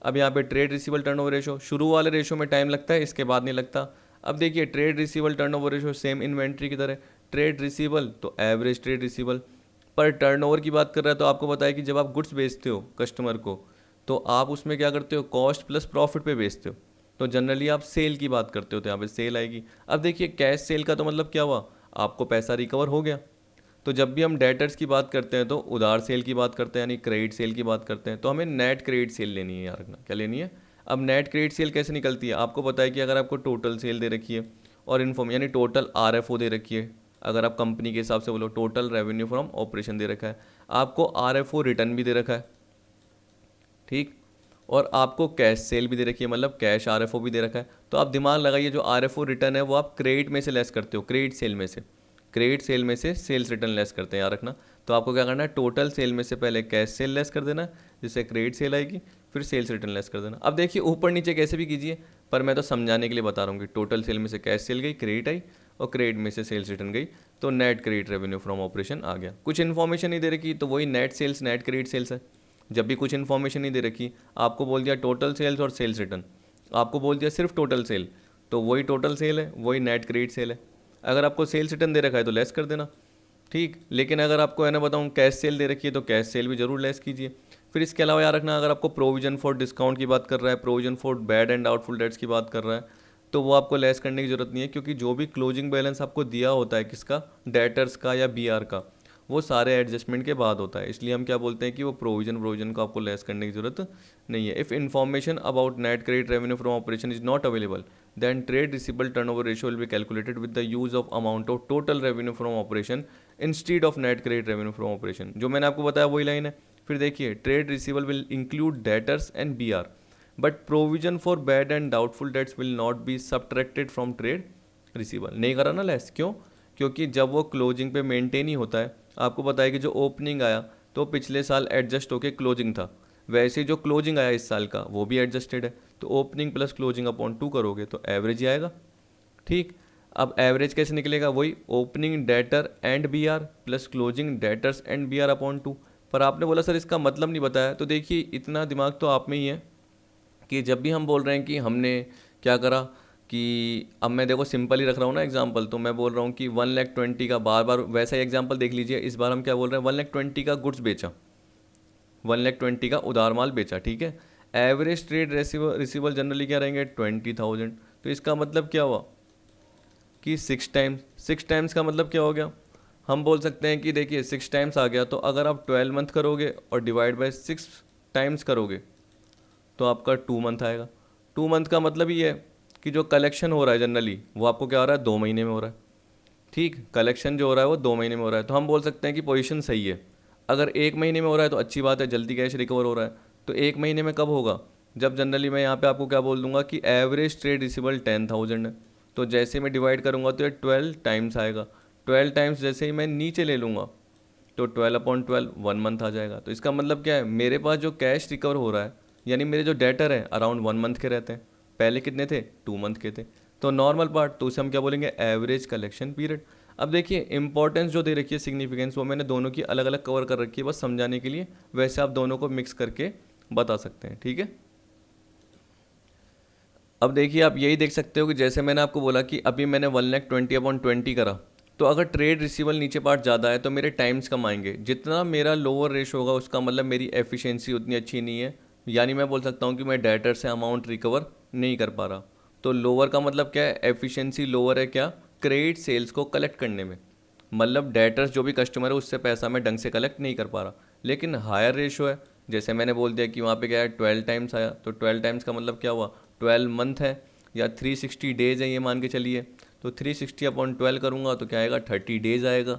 Speaker 1: अब यहाँ पे ट्रेड रिसीवेबल टर्नओवर रेशो, शुरू वाले रेशो में टाइम लगता है, इसके बाद नहीं लगता। अब देखिए trade receivable turnover ratio same inventory की तरह, ट्रेड रिसीवेबल तो एवरेज ट्रेड रिसीवेबल पर टर्नओवर की बात कर रहा है। तो आपको पता है कि जब आप गुड्स बेचते हो कस्टमर को, तो आप उसमें क्या करते हो, कॉस्ट प्लस प्रॉफिट पे बेचते हो। तो जनरली आप सेल की बात करते हो, तो यहाँ पे सेल आएगी। अब देखिए कैश सेल का तो मतलब क्या हुआ, आपको पैसा रिकवर हो गया। तो जब भी हम डेटर्स की बात करते हैं तो उधार सेल की बात करते हैं, यानी क्रेडिट सेल की बात करते हैं, तो हमें नेट क्रेडिट सेल लेनी है, याद रखना क्या लेनी है। अब नेट क्रेडिट सेल कैसे निकलती है, आपको पता है कि अगर आपको टोटल सेल दे रखी है और इन्फॉर्म यानी टोटल आरएफओ दे रखी है, अगर आप कंपनी के हिसाब से बोलो टोटल रेवेन्यू फ्रॉम ऑपरेशन दे रखा है, आपको आरएफओ रिटर्न भी दे रखा है। ठीक, और आपको कैश सेल भी दे रखी है, मतलब कैश आरएफओ भी दे रखा है। तो आप दिमाग लगाइए, जो आरएफओ रिटर्न है वो आप क्रेडिट में से लेस करते हो, क्रेडिट सेल में से, क्रेडिट सेल में से सेल्स रिटर्न लेस करते हैं, याद रखना। तो आपको क्या करना है, टोटल सेल में से पहले कैश सेल लेस कर देना, जिससे क्रेडिट सेल आएगी, फिर सेल्स रिटर्न लेस कर देना। अब देखिए ऊपर नीचे कैसे भी कीजिए, पर मैं तो समझाने के लिए बता रहा हूँ कि टोटल सेल में से कैश सेल गई, क्रेडिट आई, और क्रेडिट में से सेल्स रिटर्न गई, तो net credit revenue from operation आ गया। कुछ इन्फॉर्मेशन नहीं दे रखी तो वही net sales net credit sales है। जब भी कुछ इन्फॉर्मेशन नहीं दे रखी, आपको बोल दिया टोटल सेल्स और सेल्स रिटर्न, आपको बोल दिया सिर्फ टोटल सेल, तो वही टोटल सेल है, वही नेट क्रेडिट सेल है। अगर आपको सेल्स रिटर्न दे रखा है तो लेस कर देना। ठीक, लेकिन अगर आपको है ना बताऊँ कैश सेल दे रखी है तो कैश सेल भी जरूर लेस कीजिए। फिर इसके अलावा याद रखना, अगर आपको प्रोविजन फॉर डिस्काउंट की बात कर रहा है, provision for bad and doubtful dates की बात कर रहा है, तो वो आपको लेस करने की जरूरत नहीं है, क्योंकि जो भी क्लोजिंग बैलेंस आपको दिया होता है किसका, डेटर्स का या बीआर का, वो सारे एडजस्टमेंट के बाद होता है। इसलिए हम क्या बोलते हैं कि वो प्रोविजन को आपको लेस करने की जरूरत नहीं है। If information about net credit revenue from operation is not available, then trade receivable turnover ratio will be calculated with the use of amount of total revenue from operation instead of net credit revenue from operation. जो मैंने आपको बताया वही line है। फिर देखिए trade receivable will include debtors and BR, but provision for bad and doubtful debts will not be subtracted from trade receivable. नहीं करा ना लेस, क्यों, क्योंकि जब वो क्लोजिंग पे मेंटेन ही होता है। आपको पता है कि जो ओपनिंग आया तो पिछले साल एडजस्ट होके क्लोजिंग था, वैसे जो क्लोजिंग आया इस साल का वो भी एडजस्टेड है। तो ओपनिंग प्लस क्लोजिंग अपॉन 2 करोगे तो एवरेज ही आएगा। ठीक, अब एवरेज कैसे निकलेगा, वही opening debtor and B R plus closing debtors and B R upon 2। पर आपने बोला सर इसका मतलब नहीं बताया, तो देखिए इतना दिमाग तो आप में ही है कि जब भी हम बोल रहे हैं कि हमने क्या करा, कि अब मैं देखो सिंपल ही रख रहा हूँ ना एग्जांपल, तो मैं बोल रहा हूँ कि 1,20,000 का, बार बार वैसा ही एग्जांपल देख लीजिए, इस बार हम क्या बोल रहे हैं, 1,20,000 का गुड्स बेचा, 1,20,000 का उधार माल बेचा, ठीक है। एवरेज ट्रेड रिसीवल जनरली क्या रहेंगे, 20,000। तो इसका मतलब क्या हुआ कि 6 टाइम्स का मतलब क्या हो गया, हम बोल सकते हैं कि देखिए 6 टाइम्स आ गया, तो अगर आप 12 मंथ करोगे और डिवाइड बाय 6 टाइम्स करोगे तो आपका 2 मंथ आएगा। 2 मंथ का मतलब ये है कि जो कलेक्शन हो रहा है जनरली वो आपको क्या हो रहा है, 2 महीने में हो रहा है, ठीक। कलेक्शन जो हो रहा है वो 2 महीने में हो रहा है, तो हम बोल सकते हैं कि पोजीशन सही है। अगर 1 महीने में हो रहा है तो अच्छी बात है, जल्दी कैश रिकवर हो रहा है। तो 1 महीने में कब होगा, जब जनरली मैं यहाँ पे आपको क्या बोल दूंगा कि एवरेज ट्रेड रिसीवल 10,000 है, तो जैसे मैं डिवाइड करूँगा तो ये 12 टाइम्स आएगा। 12 टाइम्स जैसे ही मैं नीचे ले लूँगा तो 12/12 1 मंथ आ जाएगा। तो इसका मतलब क्या है, मेरे पास जो कैश रिकवर हो रहा है, यानी मेरे जो डेटर है अराउंड 1 मंथ के रहते हैं, पहले कितने थे, 2 मंथ के थे। तो नॉर्मल पार्ट, तो उसे हम क्या बोलेंगे, एवरेज कलेक्शन पीरियड। अब देखिए इंपॉर्टेंस जो दे रखी है, सिग्निफिकेंस, वो मैंने दोनों की अलग अलग कवर कर रखी है बस समझाने के लिए, वैसे आप दोनों को मिक्स करके बता सकते हैं, ठीक है। अब देखिए आप यही देख सकते हो कि जैसे मैंने आपको बोला कि अभी मैंने 1,20,000/20 करा, तो अगर ट्रेड रिसीवल नीचे पार्ट ज़्यादा है तो मेरे टाइम्स कम आएंगे, जितना मेरा लोअर रेशो होगा उसका मतलब मेरी एफिशिएंसी उतनी अच्छी नहीं है, यानी मैं बोल सकता हूँ कि मैं डेटर से अमाउंट रिकवर नहीं कर पा रहा। तो लोअर का मतलब क्या है, एफिशिएंसी लोअर है क्या, क्रेडिट सेल्स को कलेक्ट करने में, मतलब डेटर्स जो भी कस्टमर है उससे पैसा मैं ढंग से कलेक्ट नहीं कर पा रहा। लेकिन हायर रेशो है, जैसे मैंने बोल दिया कि वहाँ पे क्या है, 12 टाइम्स आया, तो 12 टाइम्स का मतलब क्या हुआ, 12 मंथ है या 360 डेज है ये मान के चलिए, तो 360/12 करूँगा तो क्या आएगा, 30 डेज आएगा।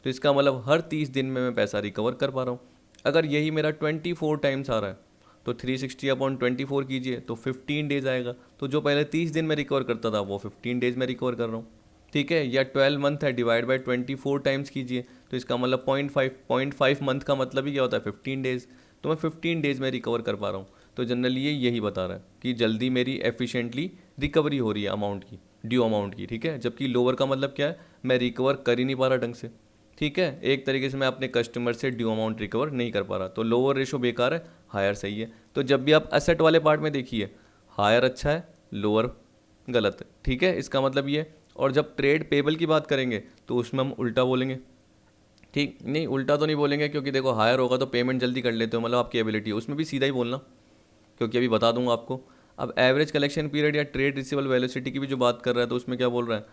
Speaker 1: तो इसका मतलब हर 30 दिन में मैं पैसा रिकवर कर पा रहा हूँ। अगर यही मेरा 24 टाइम्स आ रहा है तो 360/24 कीजिए तो 15 डेज आएगा। तो जो पहले 30 दिन में रिकवर करता था वो 15 डेज में रिकवर कर रहा हूँ, ठीक है। या 12 मंथ है, डिवाइड बाय 24 टाइम्स कीजिए, तो इसका मतलब 0.5 मंथ का मतलब ही क्या होता है, 15 डेज। तो मैं 15 डेज में रिकवर कर पा रहा हूँ। तो जनरली ये यही बता रहा है कि जल्दी मेरी एफिशिएंटली रिकवरी हो रही है अमाउंट की, ड्यू अमाउंट की, ठीक है। जबकि लोअर का मतलब क्या है, मैं रिकवर कर ही नहीं पा रहा ढंग से, ठीक है। एक तरीके से मैं अपने कस्टमर से ड्यू अमाउंट रिकवर नहीं कर पा रहा, तो लोअर रेशो बेकार है, हायर सही है। तो जब भी आप एसेट वाले पार्ट में देखिए, हायर अच्छा है, लोअर गलत है, ठीक है, इसका मतलब ये। और जब ट्रेड पेबल की बात करेंगे तो उसमें हम उल्टा बोलेंगे, ठीक नहीं, उल्टा तो नहीं बोलेंगे, क्योंकि देखो हायर होगा तो पेमेंट जल्दी कर लेते हो, मतलब आपकी एबिलिटी है, उसमें भी सीधा ही बोलना, क्योंकि अभी बता दूंगा आपको। अब एवरेज कलेक्शन पीरियड या ट्रेड रिसीवल वेलोसिटी की भी जो बात कर रहा है, तो उसमें क्या बोल रहा है,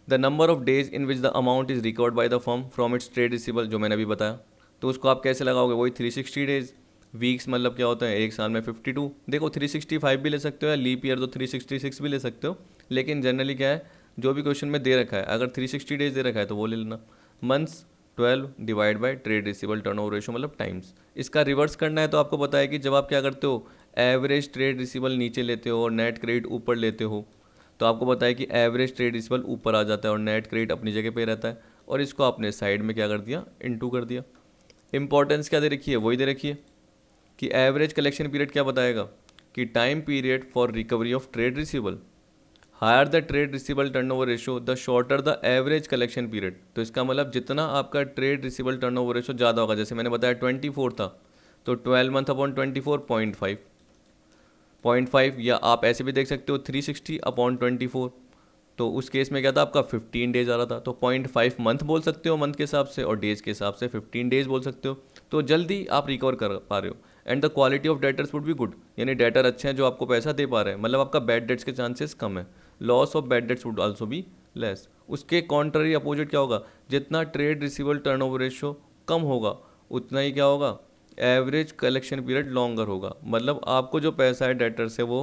Speaker 1: the number of days in which the amount is recovered by the firm from its trade रिसीवल, जो मैंने अभी बताया। तो उसको आप कैसे लगाओगे, वही 360 डेज। वीक्स मतलब क्या होता है, एक साल में 52। देखो 365 भी ले सकते हो या लीप ईयर तो 366 भी ले सकते हो, लेकिन जनरली क्या है, जो भी क्वेश्चन में दे रखा है, अगर 360 डेज दे रखा है तो वो ले लेना। Months 12 divide by trade receival turnover ratio मतलब टाइम्स। इसका रिवर्स करना है तो आपको पता है कि जब आप क्या करते हो, एवरेज ट्रेड रिसीवल नीचे लेते हो और नेट क्रेडिट ऊपर लेते हो, तो आपको पता है कि एवरेज ट्रेड रिसीवल ऊपर आ जाता है और नेट क्रेडिट अपनी जगह पे रहता है, और इसको आपने साइड में क्या कर दिया, इनटू कर दिया। इंपॉर्टेंस क्या दे रखी है, वही दे रखी है कि एवरेज कलेक्शन पीरियड क्या बताएगा, कि time period for recovery of trade receival, higher the trade receival turnover ratio the shorter the average collection period. तो इसका मतलब जितना आपका ट्रेड रिसीवल टर्नओवर रेशो ज़्यादा होगा, जैसे मैंने बताया 24 था, तो 12 मंथ/24 0.5, या आप ऐसे भी देख सकते हो 360/24। तो उस केस में क्या था, आपका 15 डेज आ रहा था, तो 0.5 मंथ बोल सकते हो मंथ के हिसाब से, और डेज के हिसाब से 15 डेज बोल सकते हो। तो जल्दी आप रिकवर कर पा रहे हो। And the quality of debtors would be good, यानी डेटर अच्छे हैं जो आपको पैसा दे पा रहे हैं, मतलब आपका बैड डेट्स के चांसेस कम है। Loss of bad debts would also be less. उसके कॉन्ट्ररी अपोजिट क्या होगा, जितना ट्रेड रिसीवल टर्नओवर रेशो कम होगा उतना ही क्या होगा, एवरेज कलेक्शन पीरियड लॉन्गर होगा, मतलब आपको जो पैसा है डेटर से वो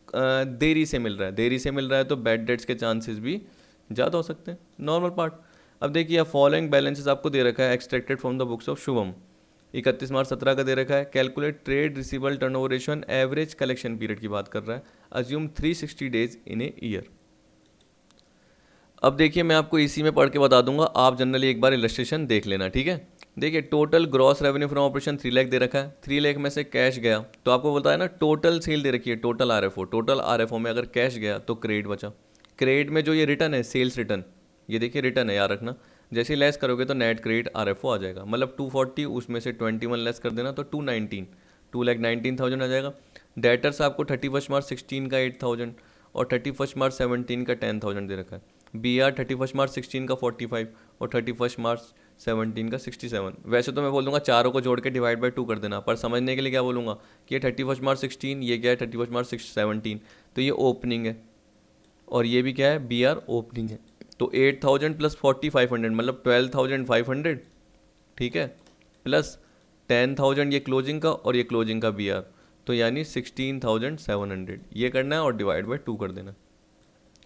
Speaker 1: देरी से मिल रहा है, देरी से मिल रहा है, तो बैड डेट्स के चांसेस भी ज़्यादा हो सकते हैं, नॉर्मल पार्ट। अब देखिए फॉलोइंग बैलेंसेस आपको दे रखा है, extracted from the books of Shubham, 31 मार्च 2017 का दे रखा है। Calculate trade receival turnover ratio average collection period की बात कर रहा है, assume 360 days in a year. अब देखिए मैं आपको इसी में पढ़ के बता दूंगा, आप जनरली एक बार इलस्ट्रेशन देख लेना, ठीक है। देखिए total gross revenue from operation 3 lakh दे रखा है, 3 लाख में से कैश गया, तो आपको बताया ना टोटल सेल दे रखी है, टोटल आरएफओ, टोटल आरएफओ में अगर कैश गया तो क्रेडिट बचा। क्रेडिट में जो ये रिटर्न है, सेल्स रिटर्न, ये देखिए रिटर्न है, याद रखना, जैसे ही लेस करोगे तो नेट क्रेडिट आरएफओ आ जाएगा, मतलब 240, उसमें से 21 लेस कर देना तो 219, 2,19,000 आ जाएगा। डेटर्स आपको 31 मार्च 16 का 8,000 और 31 मार्च 17 का 10,000 दे रखा है। बी आर 31 मार्च 16 का 45 और 31 मार्च 17 का 67। वैसे तो मैं बोल दूंगा चारों को जोड़ के डिवाइड बाय 2 कर देना, पर समझने के लिए क्या बोलूँगा कि ये 31 मार्च 16, ये क्या है 31 मार्च 17, तो ये ओपनिंग है और ये भी क्या है बी आर ओपनिंग है। तो 8,000 प्लस 4,500 मतलब 12,500, ठीक है, प्लस 10,000 ये क्लोजिंग का और ये क्लोजिंग का बी आर, तो यानी 16,700 ये करना है और डिवाइड बाय 2 कर देना।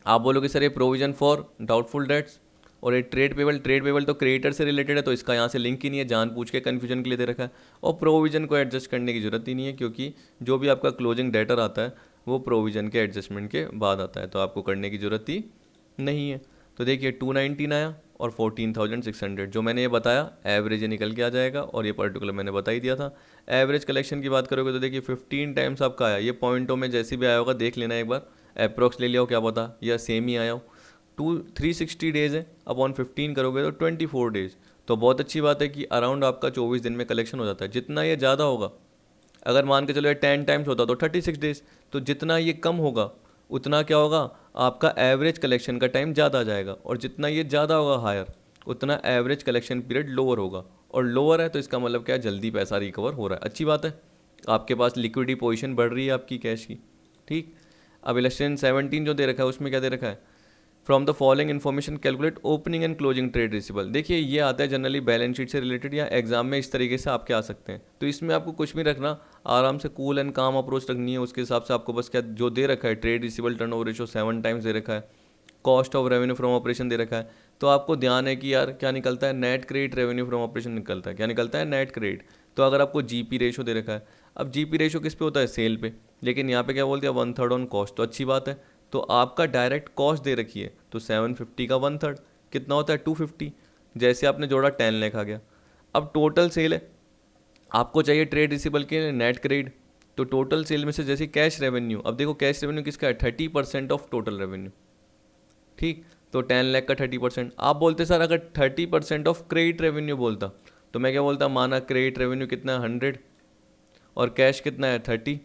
Speaker 1: आप बोलोगे सर ये प्रोविजन फॉर डाउटफुल डेट्स और ये ट्रेड पेबल तो क्रिएटर से रिलेटेड है, तो इसका यहाँ से लिंक ही नहीं है, जानबूझ के कन्फ्यूजन के लिए दे रखा है। और प्रोविजन को एडजस्ट करने की जरूरत ही नहीं है, क्योंकि जो भी आपका क्लोजिंग डेटर आता है वो प्रोविजन के एडजस्टमेंट के बाद आता है, तो आपको करने की ज़रूरत ही नहीं है। तो देखिए 219 आया और 14,600 जो मैंने ये बताया एवरेज ये निकल के आ जाएगा, और ये पर्टिकुलर मैंने बता ही दिया था। एवरेज कलेक्शन की बात करोगे तो देखिए 15 टाइम्स आपका आया, ये पॉइंटों में जैसे भी आया होगा देख लेना एक बार, अप्रोक्स ले लिया हो क्या पता या सेम ही आया हो। 360 डेज है, अपॉन 15 करोगे तो 24 डेज, तो बहुत अच्छी बात है कि अराउंड आपका 24 दिन में कलेक्शन हो जाता है। जितना ये ज़्यादा होगा, अगर मान के चलो ये 10 टाइम्स होता तो 36 डेज, तो जितना ये कम होगा उतना क्या होगा आपका एवरेज कलेक्शन का टाइम ज़्यादा आ जाएगा, और जितना ये ज़्यादा होगा हायर उतना एवरेज कलेक्शन पीरियड लोअर होगा, और लोअर है तो इसका मतलब क्या है जल्दी पैसा रिकवर हो रहा है, अच्छी बात है। आपके पास लिक्विडिटी पोजीशन बढ़ रही है आपकी कैश की, ठीक। अब इलेक्शन 17 जो दे रखा है उसमें क्या दे रखा है, from the following information calculate opening and closing trade receivable. देखिए ये आता है जनरली बैलेंस शीट से रिलेटेड या एग्जाम में इस तरीके से आपके आ सकते हैं, तो इसमें आपको कुछ भी रखना, आराम से कूल एंड काम अप्रोच रखनी है। उसके हिसाब से आपको बस क्या जो दे रखा है trade receivable turnover ratio 7 times दे रखा है, cost of revenue from operation दे रखा है, तो आपको ध्यान है कि यार क्या निकलता है net credit revenue from operation निकलता है, क्या निकलता है नेट क्रेडिट। तो अगर आपको जीपी रेशो दे रखा है, अब जीपी रेशो किस पे होता है सेल पे, लेकिन यहाँ पे क्या बोलते हैं 1/3 ऑन कॉस्ट, तो अच्छी बात है। तो आपका डायरेक्ट कॉस्ट दे रखी है तो 750 का 1/3 कितना होता है 250, जैसे आपने जोड़ा 10 लाख आ गया। अब टोटल सेल है, आपको चाहिए ट्रेड रिसीवेबल के नेट क्रेडिट, तो टोटल सेल में से जैसे कैश रेवेन्यू, अब देखो कैश रेवेन्यू किसका है 30% ऑफ टोटल रेवेन्यू, ठीक। तो 10 लाख का 30%, आप बोलते सर अगर 30% ऑफ क्रेडिट रेवेन्यू बोलता तो मैं क्या बोलता, माना क्रेडिट रेवेन्यू कितना है 100 और कैश कितना है 30,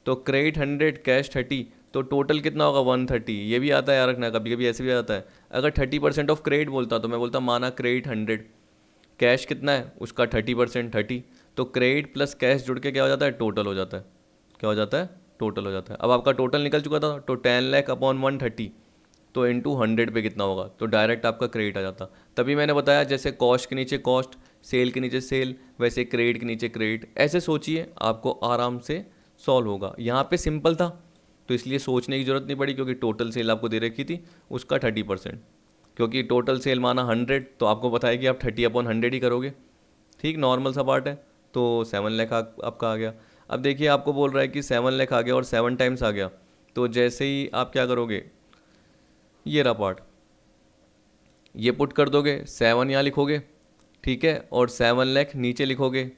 Speaker 1: तो क्रेडिट 100 कैश 30, तो टोटल कितना होगा 130। ये भी आता है यार रखना, कभी कभी ऐसे भी आता है। अगर 30% ऑफ क्रेडिट बोलता तो मैं बोलता माना क्रेडिट 100, कैश कितना है उसका 30% 30, तो क्रेडिट प्लस कैश जुड़ के क्या हो जाता है टोटल हो जाता है, क्या हो जाता है टोटल हो जाता है। अब आपका टोटल निकल चुका था, तो 10 लाख अपॉन 130, तो इंटू 100 पे कितना होगा, तो डायरेक्ट आपका क्रेडिट आ जाता। तभी मैंने बताया जैसे कॉस्ट के नीचे कॉस्ट, सेल के नीचे सेल, वैसे क्रेडिट के नीचे क्रेडिट, ऐसे सोचिए आपको आराम से सॉल्व होगा। यहाँ पे सिंपल था तो इसलिए सोचने की ज़रूरत नहीं पड़ी, क्योंकि टोटल सेल आपको दे रखी थी उसका 30%, क्योंकि टोटल सेल माना 100, तो आपको पता है कि आप 30/100 ही करोगे, ठीक, नॉर्मल सा पार्ट है। तो 7 लाख आपका आ गया। अब देखिए आपको बोल रहा है कि 7 लाख आ गया और 7 टाइम्स आ गया, तो जैसे ही आप क्या करोगे, ये रहा पार्ट, ये पुट कर दोगे, 7 यहाँ लिखोगे, ठीक है, और 7 लाख नीचे लिखोगे।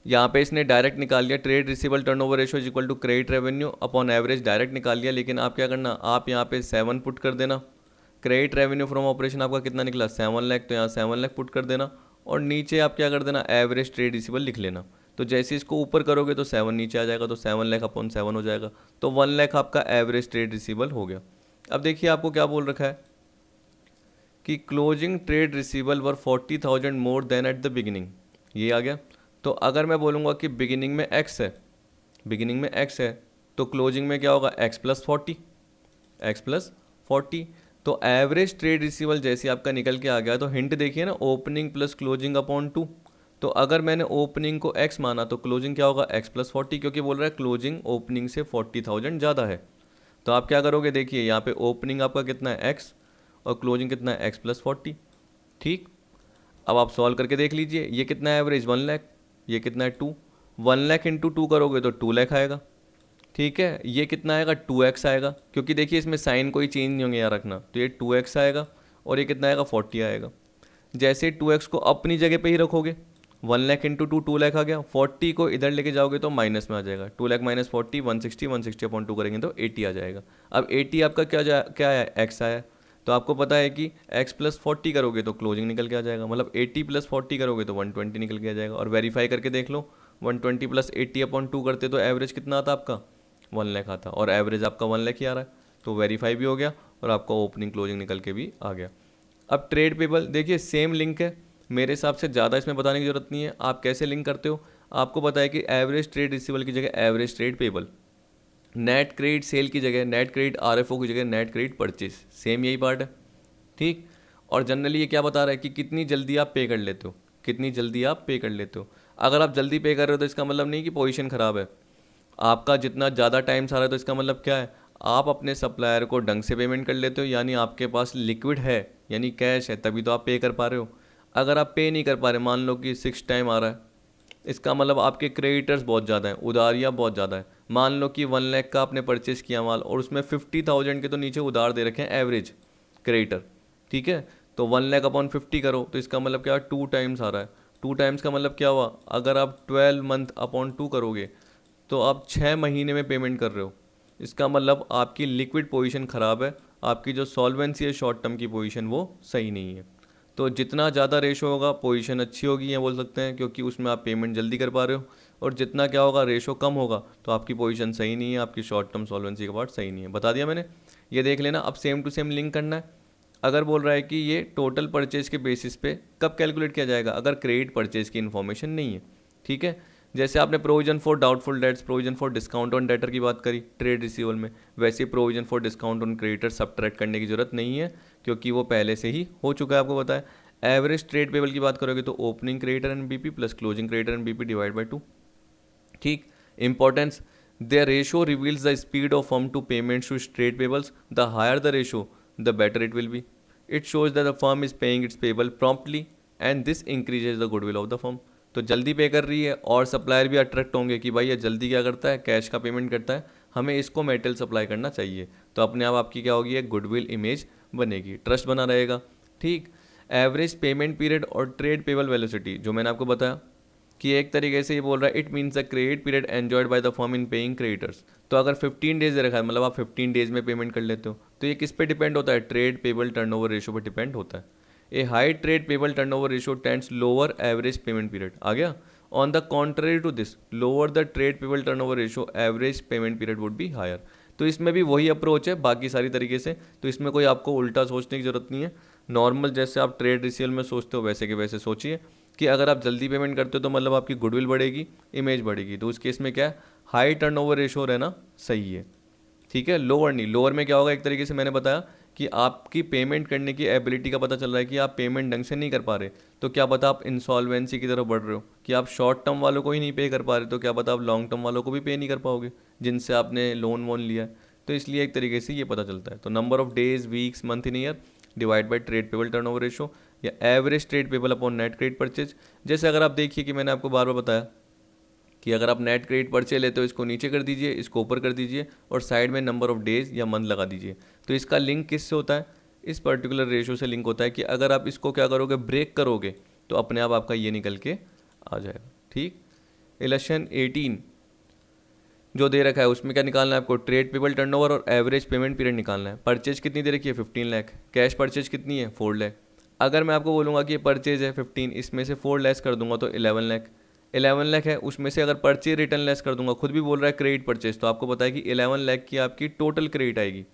Speaker 1: यहाँ पे इसने डायरेक्ट निकाल लिया trade receivable turnover ratio is equal to credit revenue upon average, direct निकाल लिया, लेकिन आप क्या करना, आप यहाँ पे 7 पुट कर देना। क्रेडिट रेवेन्यू फ्रॉम ऑपरेशन आपका कितना निकला 7 लाख, तो यहाँ 7 लाख पुट कर देना, और नीचे आप क्या कर देना एवरेज ट्रेड रिसीवेबल लिख लेना। तो जैसे इसको ऊपर करोगे तो 7 नीचे आ जाएगा, तो 7 लाख अपॉन 7 हो जाएगा, तो 1 लाख आपका एवरेज ट्रेड रिसीवेबल हो गया। अब देखिए आपको क्या बोल रखा है कि closing trade receivable were 40,000 more than at the beginning, ये आ गया। तो अगर मैं बोलूँगा कि बिगिनिंग में x है, बिगिनिंग में x है, तो क्लोजिंग में क्या होगा x प्लस 40, x प्लस 40, तो एवरेज ट्रेड रिसीवेबल जैसे आपका निकल के आ गया, तो हिंट देखिए ना, ओपनिंग प्लस क्लोजिंग अपॉन 2, तो अगर मैंने ओपनिंग को x माना तो क्लोजिंग क्या होगा x प्लस 40, क्योंकि बोल रहा है क्लोजिंग ओपनिंग से 40,000 ज़्यादा है। तो आप क्या करोगे, देखिए यहाँ पे ओपनिंग आपका कितना है x और क्लोजिंग कितना है x प्लस 40, ठीक। अब आप सॉल्व करके देख लीजिए, ये कितना है एवरेज 1 लाख, ये कितना है 2, 1 लाख इंटू 2 करोगे तो 2 लाख आएगा, ठीक है। ये कितना आएगा 2x आएगा, क्योंकि देखिए इसमें साइन कोई चेंज नहीं होंगे यहाँ रखना, तो ये 2x आएगा, और ये कितना आएगा 40 आएगा। जैसे 2x को अपनी जगह पे ही रखोगे, 1 लाख इंटू 2 2 लाख आ गया, 40 को इधर लेके जाओगे तो माइनस में आ जाएगा, 2 लाख माइनस 40 160, 160 अपॉन 2 करेंगे तो 80 आ जाएगा। अब 80 आपका क्या आया x आया, तो आपको पता है कि x प्लस 40 करोगे तो क्लोजिंग निकल के आ जाएगा, मतलब 80 प्लस 40 करोगे तो 120 निकल के आ जाएगा, और वेरीफाई करके देख लो 120 प्लस 80/2 करते तो एवरेज कितना आता आपका 1 लाख आता, और एवरेज आपका 1 लाख ही आ रहा है, तो वेरीफाई भी हो गया और आपका ओपनिंग क्लोजिंग निकल के भी आ गया। अब ट्रेड पेबल देखिए सेम लिंक है, मेरे हिसाब से ज़्यादा इसमें बताने की ज़रूरत नहीं है। आप कैसे लिंक करते हो, आपको पता है कि एवरेज ट्रेड रिसीवेबल की जगह average trade payable, net credit sale की जगह नेट क्रेडिट आरएफओ की जगह नेट क्रेडिट परचेज, सेम यही पार्ट है, ठीक। और जनरली ये क्या बता रहा है कि कितनी जल्दी आप पे कर लेते हो, कितनी जल्दी आप पे कर लेते हो। अगर आप जल्दी पे कर रहे हो तो इसका मतलब नहीं कि पोजीशन ख़राब है, आपका जितना ज़्यादा टाइम आ रहा है तो इसका मतलब क्या है, आप अपने सप्लायर को ढंग से पेमेंट कर लेते हो, यानी आपके पास लिक्विड है, यानी कैश है, तभी तो आप पे कर पा रहे हो। अगर आप पे नहीं कर पा रहे, मान लो कि 6 टाइम आ रहा है, इसका मतलब आपके क्रेडिटर्स बहुत ज़्यादा हैं, उधारियाँ बहुत ज़्यादा है। मान लो कि 1 लाख का आपने परचेस किया माल और उसमें 50,000 के तो नीचे उधार दे रखे हैं एवरेज क्रेडिटर, ठीक है। तो 1 लाख अपॉन 50 करो तो इसका मतलब क्या, 2 टाइम्स आ रहा है। 2 टाइम्स का मतलब क्या हुआ, अगर आप 12 मंथ अपॉन 2 करोगे तो आप 6 महीने में पेमेंट कर रहे हो। इसका मतलब आपकी लिक्विड पोजीशन ख़राब है, आपकी जो सॉल्वेंसी है शॉर्ट टर्म की पोजीशन वो सही नहीं है। तो जितना ज़्यादा रेशो होगा पोजीशन अच्छी होगी ये बोल सकते हैं, क्योंकि उसमें आप पेमेंट जल्दी कर पा रहे हो। और जितना क्या होगा, रेशो कम होगा तो आपकी पोजीशन सही नहीं है, आपकी शॉर्ट टर्म सॉल्वेंसी का पार्ट सही नहीं है। बता दिया मैंने, ये देख लेना। अब सेम टू सेम लिंक करना है। अगर बोल रहा है कि ये टोटल परचेज के बेसिस पे कब कैलकुलेट किया जाएगा, अगर क्रेडिट परचेज की इन्फॉर्मेशन नहीं है, ठीक है। जैसे आपने provision for doubtful debts, provision for discount on debtor की बात करी ट्रेड रिसीवेबल में, वैसे provision for discount on creditor subtract करने की जरूरत नहीं है, क्योंकि वो पहले से ही हो चुका है, आपको बताया। एवरेज ट्रेड पेबल की बात करोगे तो opening creditor and BP plus closing creditor and BP divide by 2, ठीक। Importance, the ratio reveals the speed of firm to payments to trade payables, the higher the ratio the better it will be. It shows that the firm is paying its payable promptly and this increases the goodwill of the firm. तो जल्दी पे कर रही है और supplier भी attract होंगे कि भाई ये जल्दी क्या करता है, कैश का पेमेंट करता है, हमें इसको मेटेरियल सप्लाई करना चाहिए। तो अपने आप आपकी क्या होगी, एक गुडविल इमेज बनेगी, ट्रस्ट बना रहेगा, ठीक। एवरेज पेमेंट पीरियड और ट्रेड पेबल वेलोसिटी, जो मैंने आपको बताया कि एक तरीके से ये बोल रहा है it means the credit period enjoyed by the firm in paying creditors. तो अगर 15 डेज दे रखा है, मतलब आप 15 डेज में पेमेंट कर लेते हो, तो ये किस पे डिपेंड होता है, ट्रेड पेबल टर्नओवर रेशियो पर डिपेंड होता है। A high trade payable turnover ratio tends lower average payment period, आ गया। On the contrary to this, lower the trade payable turnover ratio average payment period would be higher. तो इसमें भी वही approach है बाकी सारी तरीके से, तो इसमें कोई आपको उल्टा सोचने की जरूरत नहीं है। नॉर्मल जैसे आप ट्रेड रिसीवेबल में सोचते हो वैसे के वैसे सोचिए कि अगर आप जल्दी पेमेंट करते हो तो मतलब आपकी गुडविल बढ़ेगी, इमेज बढ़ेगी। तो उस केस में क्या है, हाई टर्नओवर रेशियो रहना सही है, ठीक है। लोअर नहीं, लोअर में क्या होगा, एक तरीके से मैंने बताया कि आपकी पेमेंट करने की एबिलिटी का पता चल रहा है कि आप पेमेंट ढंग से नहीं कर पा रहे, तो क्या पता आप इंसॉल्वेंसी की तरफ बढ़ रहे हो, कि आप शॉर्ट टर्म वालों को ही नहीं पे कर पा रहे, तो क्या पता आप लॉन्ग टर्म वालों को भी पे नहीं कर पाओगे जिनसे आपने लोन वोन लिया है। तो इसलिए एक तरीके से ये पता चलता है। तो number of days, weeks, month in year divide by trade payable turnover ratio या average trade payable upon net credit purchase. जैसे अगर आप देखिए कि मैंने आपको बार बार बताया कि अगर आप नेट क्रेडिट परचेज लेते हो, इसको नीचे कर दीजिए, इसको ऊपर कर दीजिए और साइड में नंबर ऑफ डेज या मंथ लगा दीजिए। तो इसका लिंक किससे होता है, इस पर्टिकुलर रेशियो से लिंक होता है कि अगर आप इसको क्या करोगे, ब्रेक करोगे तो अपने आप आपका ये निकल के आ जाएगा, ठीक। इलेक्शन 18 जो दे रखा है उसमें क्या निकालना है आपको, ट्रेड पेबल टर्नओवर और एवरेज पेमेंट पीरियड निकालना है। परचेज कितनी दे रखी है, 15 लाख, कैश परचेज कितनी है, 4 लाख। अगर मैं आपको बोलूँगा कि ये परचेज है 15, इसमें से 4 लेस कर दूंगा तो 11 लाख। 11 लाख है, उसमें से अगर परचेज रिटर्न लेस कर दूंगा, खुद भी बोल रहा है क्रेडिट परचेज, तो आपको पता है कि 11 लाख की आपकी टोटल क्रेडिट आएगी।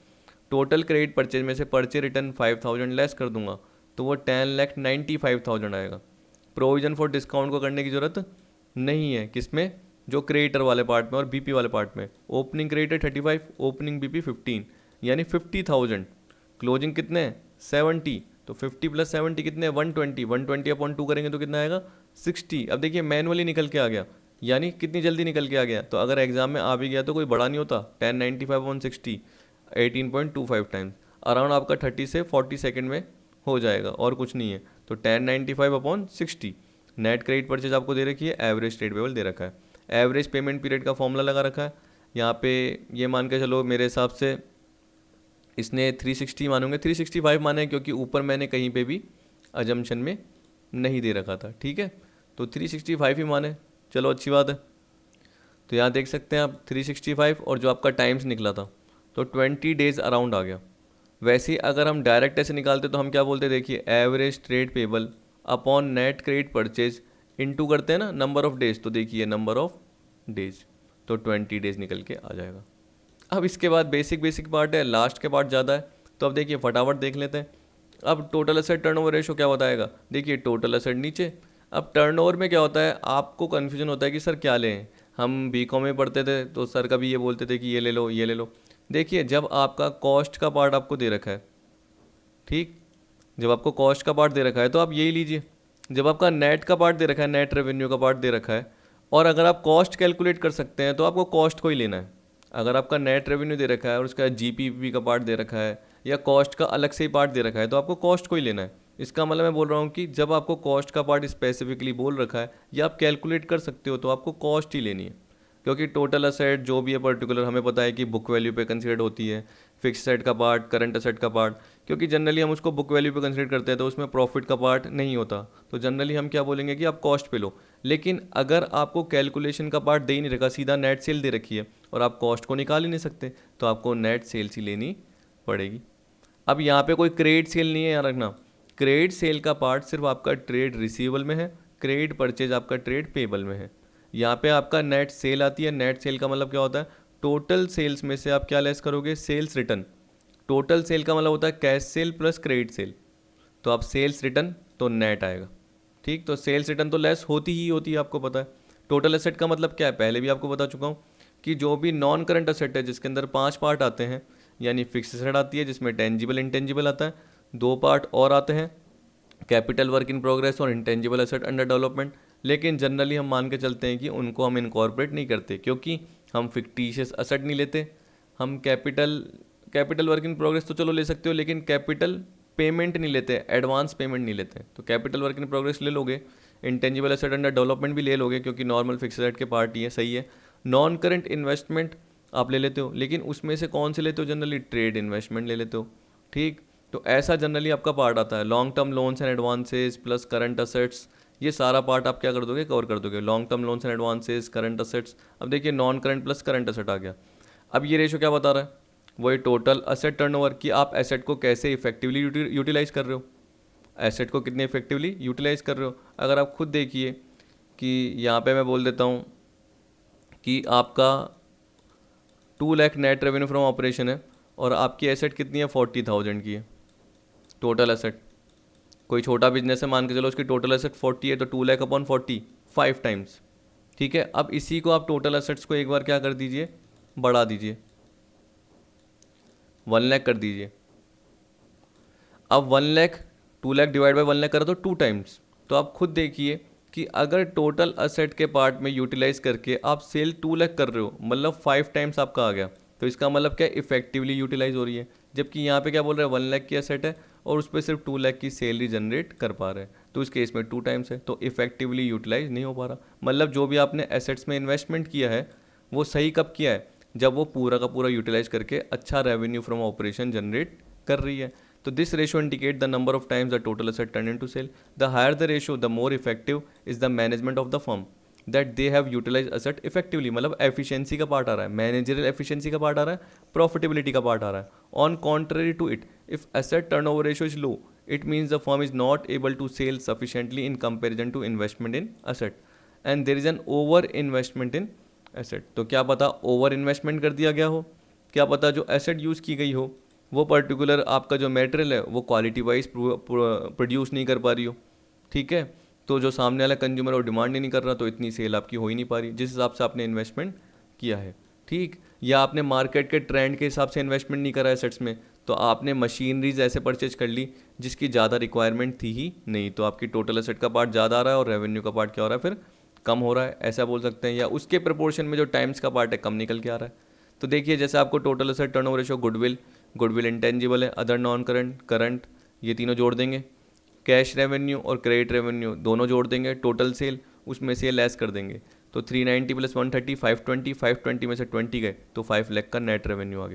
Speaker 1: टोटल क्रेडिट परचेज में से परचेज रिटर्न 5000 लेस कर दूंगा तो वो 10,95,000 आएगा। प्रोविजन फॉर डिस्काउंट को करने की ज़रूरत नहीं है, किसमें, जो क्रेडिटर वाले पार्ट में और बीपी वाले पार्ट में। ओपनिंग क्रेडिटर 35, ओपनिंग बीपी 15, यानी 50,000। क्लोजिंग कितने हैं, 70, तो 50 प्लस 70 कितने, 120, 120 अपॉन 2 करेंगे तो कितना आएगा, 60। अब देखिए मैनुअली निकल के आ गया, यानी कितनी जल्दी निकल के आ गया। तो अगर एग्जाम में आ भी गया तो कोई बड़ा नहीं होता, 1095 अपॉन 60, 18.25 टाइम्स, अराउंड आपका 30 से 40 सेकेंड में हो जाएगा और कुछ नहीं है। तो 1095 अपॉन 60, नेट क्रेडिट परचेज आपको दे रखी है, एवरेज ट्रेड पेबल दे रखा है, एवरेज पेमेंट पीरियड का फॉर्मूला लगा रखा है। यहाँ पे ये मान के चलो, मेरे हिसाब से इसने 360 मानूंगे, 365 माने क्योंकि ऊपर मैंने कहीं पे भी अजम्पशन में नहीं दे रखा था, ठीक है। तो 365 ही माने, चलो अच्छी बात है। तो यहाँ देख सकते हैं आप 365 और जो आपका टाइम्स निकला था तो 20 डेज अराउंड आ गया। वैसे ही अगर हम डायरेक्ट ऐसे निकालते तो हम क्या बोलते, देखिए average trade payable upon net credit purchase into करते हैं ना नंबर ऑफ डेज, तो देखिए नंबर ऑफ डेज, तो 20 डेज निकल के आ जाएगा। अब इसके बाद बेसिक पार्ट है, लास्ट के पार्ट ज़्यादा है, तो अब देखिए फटाफट देख लेते हैं। अब टोटल एसेट टर्नओवर रेशो क्या बताएगा, देखिए टोटल एसेट नीचे। अब टर्नओवर में क्या होता है, आपको कन्फ्यूजन होता है कि सर क्या लें, हम बीकॉम में पढ़ते थे तो सर कभी ये बोलते थे कि ये ले लो ये ले लो। देखिए जब आपका कॉस्ट का पार्ट आपको दे रखा है, ठीक, जब आपको कॉस्ट का पार्ट दे रखा है तो आप यही लीजिए। जब आपका नेट का पार्ट दे रखा है, नेट रेवेन्यू का पार्ट दे रखा है, और अगर आप कॉस्ट कैलकुलेट कर सकते हैं तो आपको कॉस्ट को ही लेना है। अगर आपका नेट रेवेन्यू दे रखा है और उसका जीपीपी का पार्ट दे रखा है या कॉस्ट का अलग से ही पार्ट दे रखा है तो आपको कॉस्ट को ही लेना है। इसका मतलब मैं बोल रहा हूँ कि जब आपको कॉस्ट का पार्ट स्पेसिफिकली बोल रखा है या आप कैलकुलेट कर सकते हो तो आपको कॉस्ट ही लेनी है, क्योंकि टोटल असेट जो भी है पर्टिकुलर हमें पता है कि बुक वैल्यू पे कंसीडर होती है, फिक्स असेट का पार्ट, करंट असेट का पार्ट, क्योंकि जनरली हम उसको बुक वैल्यू पे कंसीडर करते हैं तो उसमें प्रॉफिट का पार्ट नहीं होता, तो जनरली हम क्या बोलेंगे कि आप कॉस्ट पे लो। लेकिन अगर आपको कैलकुलेशन का पार्ट दे ही नहीं रखा, सीधा नेट सेल दे रखी है और आप कॉस्ट को निकाल ही नहीं सकते, तो आपको नेट सेल्स ही लेनी पड़ेगी। अब यहाँ पे कोई क्रेडिट सेल नहीं है, याद रखना, क्रेडिट सेल का पार्ट सिर्फ आपका ट्रेड रिसीवेबल में है, क्रेडिट परचेज आपका ट्रेड पेबल में है। यहाँ पे आपका नेट सेल आती है, नेट सेल का मतलब क्या होता है, टोटल सेल्स में से आप क्या लेस करोगे, सेल्स रिटर्न। टोटल सेल का मतलब होता है cash cell plus credit sale, तो आप सेल्स रिटर्न तो नेट आएगा, ठीक। तो सेल्स रिटर्न तो लेस होती ही होती है, आपको पता है। टोटल एसेट का मतलब क्या है, पहले भी आपको बता चुका हूँ कि जो भी नॉन करंट एसेट है जिसके अंदर 5 पार्ट आते हैं, यानी फिक्स एसेट आती है जिसमें टेंजिबल इंटेंजिबल आता है, 2 पार्ट और आते हैं, कैपिटल वर्क इन प्रोग्रेस और इंटेंजिबल एसेट अंडर डेवलपमेंट। लेकिन जनरली हम मान के चलते हैं कि उनको हम इनकॉर्पोरेट नहीं करते, क्योंकि हम फिक्टिशियस एसेट नहीं लेते। हम कैपिटल वर्क इन प्रोग्रेस तो चलो ले सकते हो, लेकिन कैपिटल पेमेंट नहीं लेते, एडवांस पेमेंट नहीं लेते। तो कैपिटल वर्क इन प्रोग्रेस ले लोगे, इंटेंजिबल एसेट अंडर डेवलपमेंट भी ले लोगे क्योंकि नॉर्मल फिक्स एसेट के पार्ट ही है, सही है। नॉन करंट इन्वेस्टमेंट आप ले लेते हो, लेकिन उसमें से कौन से लेते हो, जनरली ट्रेड इन्वेस्टमेंट ले लेते हो, ठीक। तो ऐसा जनरली आपका पार्ट आता है, long term loans and advances plus current assets, ये सारा पार्ट आप क्या कर दोगे, कवर कर दोगे, long term loans and advances, current assets. अब देखिए non current plus current asset आ गया। अब ये रेशो क्या बता रहा है, वही टोटल असेट टर्नओवर कि आप एसेट को कैसे इफेक्टिवली यूटिलाइज कर रहे हो, एसेट को कितने इफेक्टिवली यूटिलाइज कर रहे हो। अगर आप खुद देखिए कि यहाँ पे मैं बोल देता हूँ कि आपका 2 lakh net revenue from operation है और आपकी एसेट कितनी है, 40,000 की है टोटल एसेट। कोई छोटा बिजनेस है, मान के चलो उसकी टोटल एसेट 40 है, तो 2 लाख अपॉन 40 5 टाइम्स, ठीक है। अब इसी को आप टोटल एसेट्स को एक बार क्या कर दीजिए, बढ़ा दीजिए, 1 लाख कर दीजिए। अब 1 लाख 2 लाख डिवाइड बाई 1 लाख करो तो 2 टाइम्स। तो आप खुद देखिए कि अगर टोटल असेट के पार्ट में यूटिलाइज करके आप सेल 2 लाख कर रहे हो, मतलब 5 टाइम्स आपका आ गया, तो इसका मतलब क्या, इफेक्टिवली यूटिलाइज हो रही है। जबकि यहाँ पे क्या बोल रहे हैं, 1 लाख की असेट है और उस पर सिर्फ 2 लाख की सैलरी जनरेट कर पा रहे हैं, तो इस केस में 2 टाइम्स है, तो इफेक्टिवली यूटिलाइज नहीं हो पा रहा। मतलब जो भी आपने एसेट्स में इन्वेस्टमेंट किया है वो सही कब किया है, जब वो पूरा का पूरा यूटिलाइज करके अच्छा रेवेन्यू फ्रॉम ऑपरेशन जनरेट कर रही है। तो this ratio indicate the number of times the total asset turn into sale. The higher the ratio the more effective is the management of the firm that they have utilize asset effectively. मतलब efficiency का part आ रहा है, managerial efficiency का part आ रहा है, profitability का पार्ट आ रहा है। On contrary to it, if asset turnover ratio is low, it means the firm is not able to sell sufficiently in comparison to investment in asset and there is an over investment in asset। तो क्या पता over investment कर दिया गया हो, क्या पता जो एसेट यूज़ की गई हो वो पर्टिकुलर आपका जो मटेरियल है वो क्वालिटी वाइज प्रोड्यूस नहीं कर पा रही हो, ठीक है। तो जो सामने वाला कंज्यूमर वो डिमांड ही नहीं कर रहा, तो इतनी सेल आपकी हो ही नहीं पा रही जिस हिसाब से आपने इन्वेस्टमेंट किया है, ठीक। या आपने मार्केट के ट्रेंड के हिसाब से इन्वेस्टमेंट नहीं करा एसेट्स में, तो आपने मशीनरीज ऐसे परचेज कर ली जिसकी ज़्यादा रिक्वायरमेंट थी ही नहीं, तो आपकी टोटल एसेट का पार्ट ज़्यादा आ रहा है और रेवेन्यू का पार्ट क्या हो रहा है, फिर कम हो रहा है, ऐसा बोल सकते हैं। या उसके प्रपोर्शन में जो टाइम्स का पार्ट है कम निकल के आ रहा है। तो देखिए जैसे आपको total asset turnover ratio, goodwill intangible है, अदर नॉन करंट, करंट, ये तीनों जोड़ देंगे, कैश रेवेन्यू और क्रेडिट रेवेन्यू दोनों जोड़ देंगे, टोटल सेल उसमें से लेस कर देंगे, तो 390 प्लस 130 520 में से 20 गए तो 5 लाख का नेट रेवेन्यू आ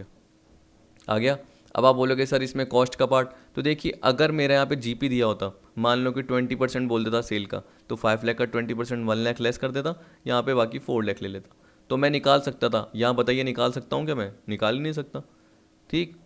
Speaker 1: गया। अब आप बोलोगे सर इसमें कॉस्ट का पार्ट, तो देखिए अगर मेरे यहाँ पे जीपी दिया होता, मान लो कि 20% बोल देता सेल का, तो 5 लाख का 20% 1 लाख लेस कर देता, यहाँ पे बाकी 4 लाख ले लेता, तो मैं निकाल सकता था। यहाँ बताइए निकाल सकता हूँ क्या, मैं निकाल ही नहीं सकता, ठीक।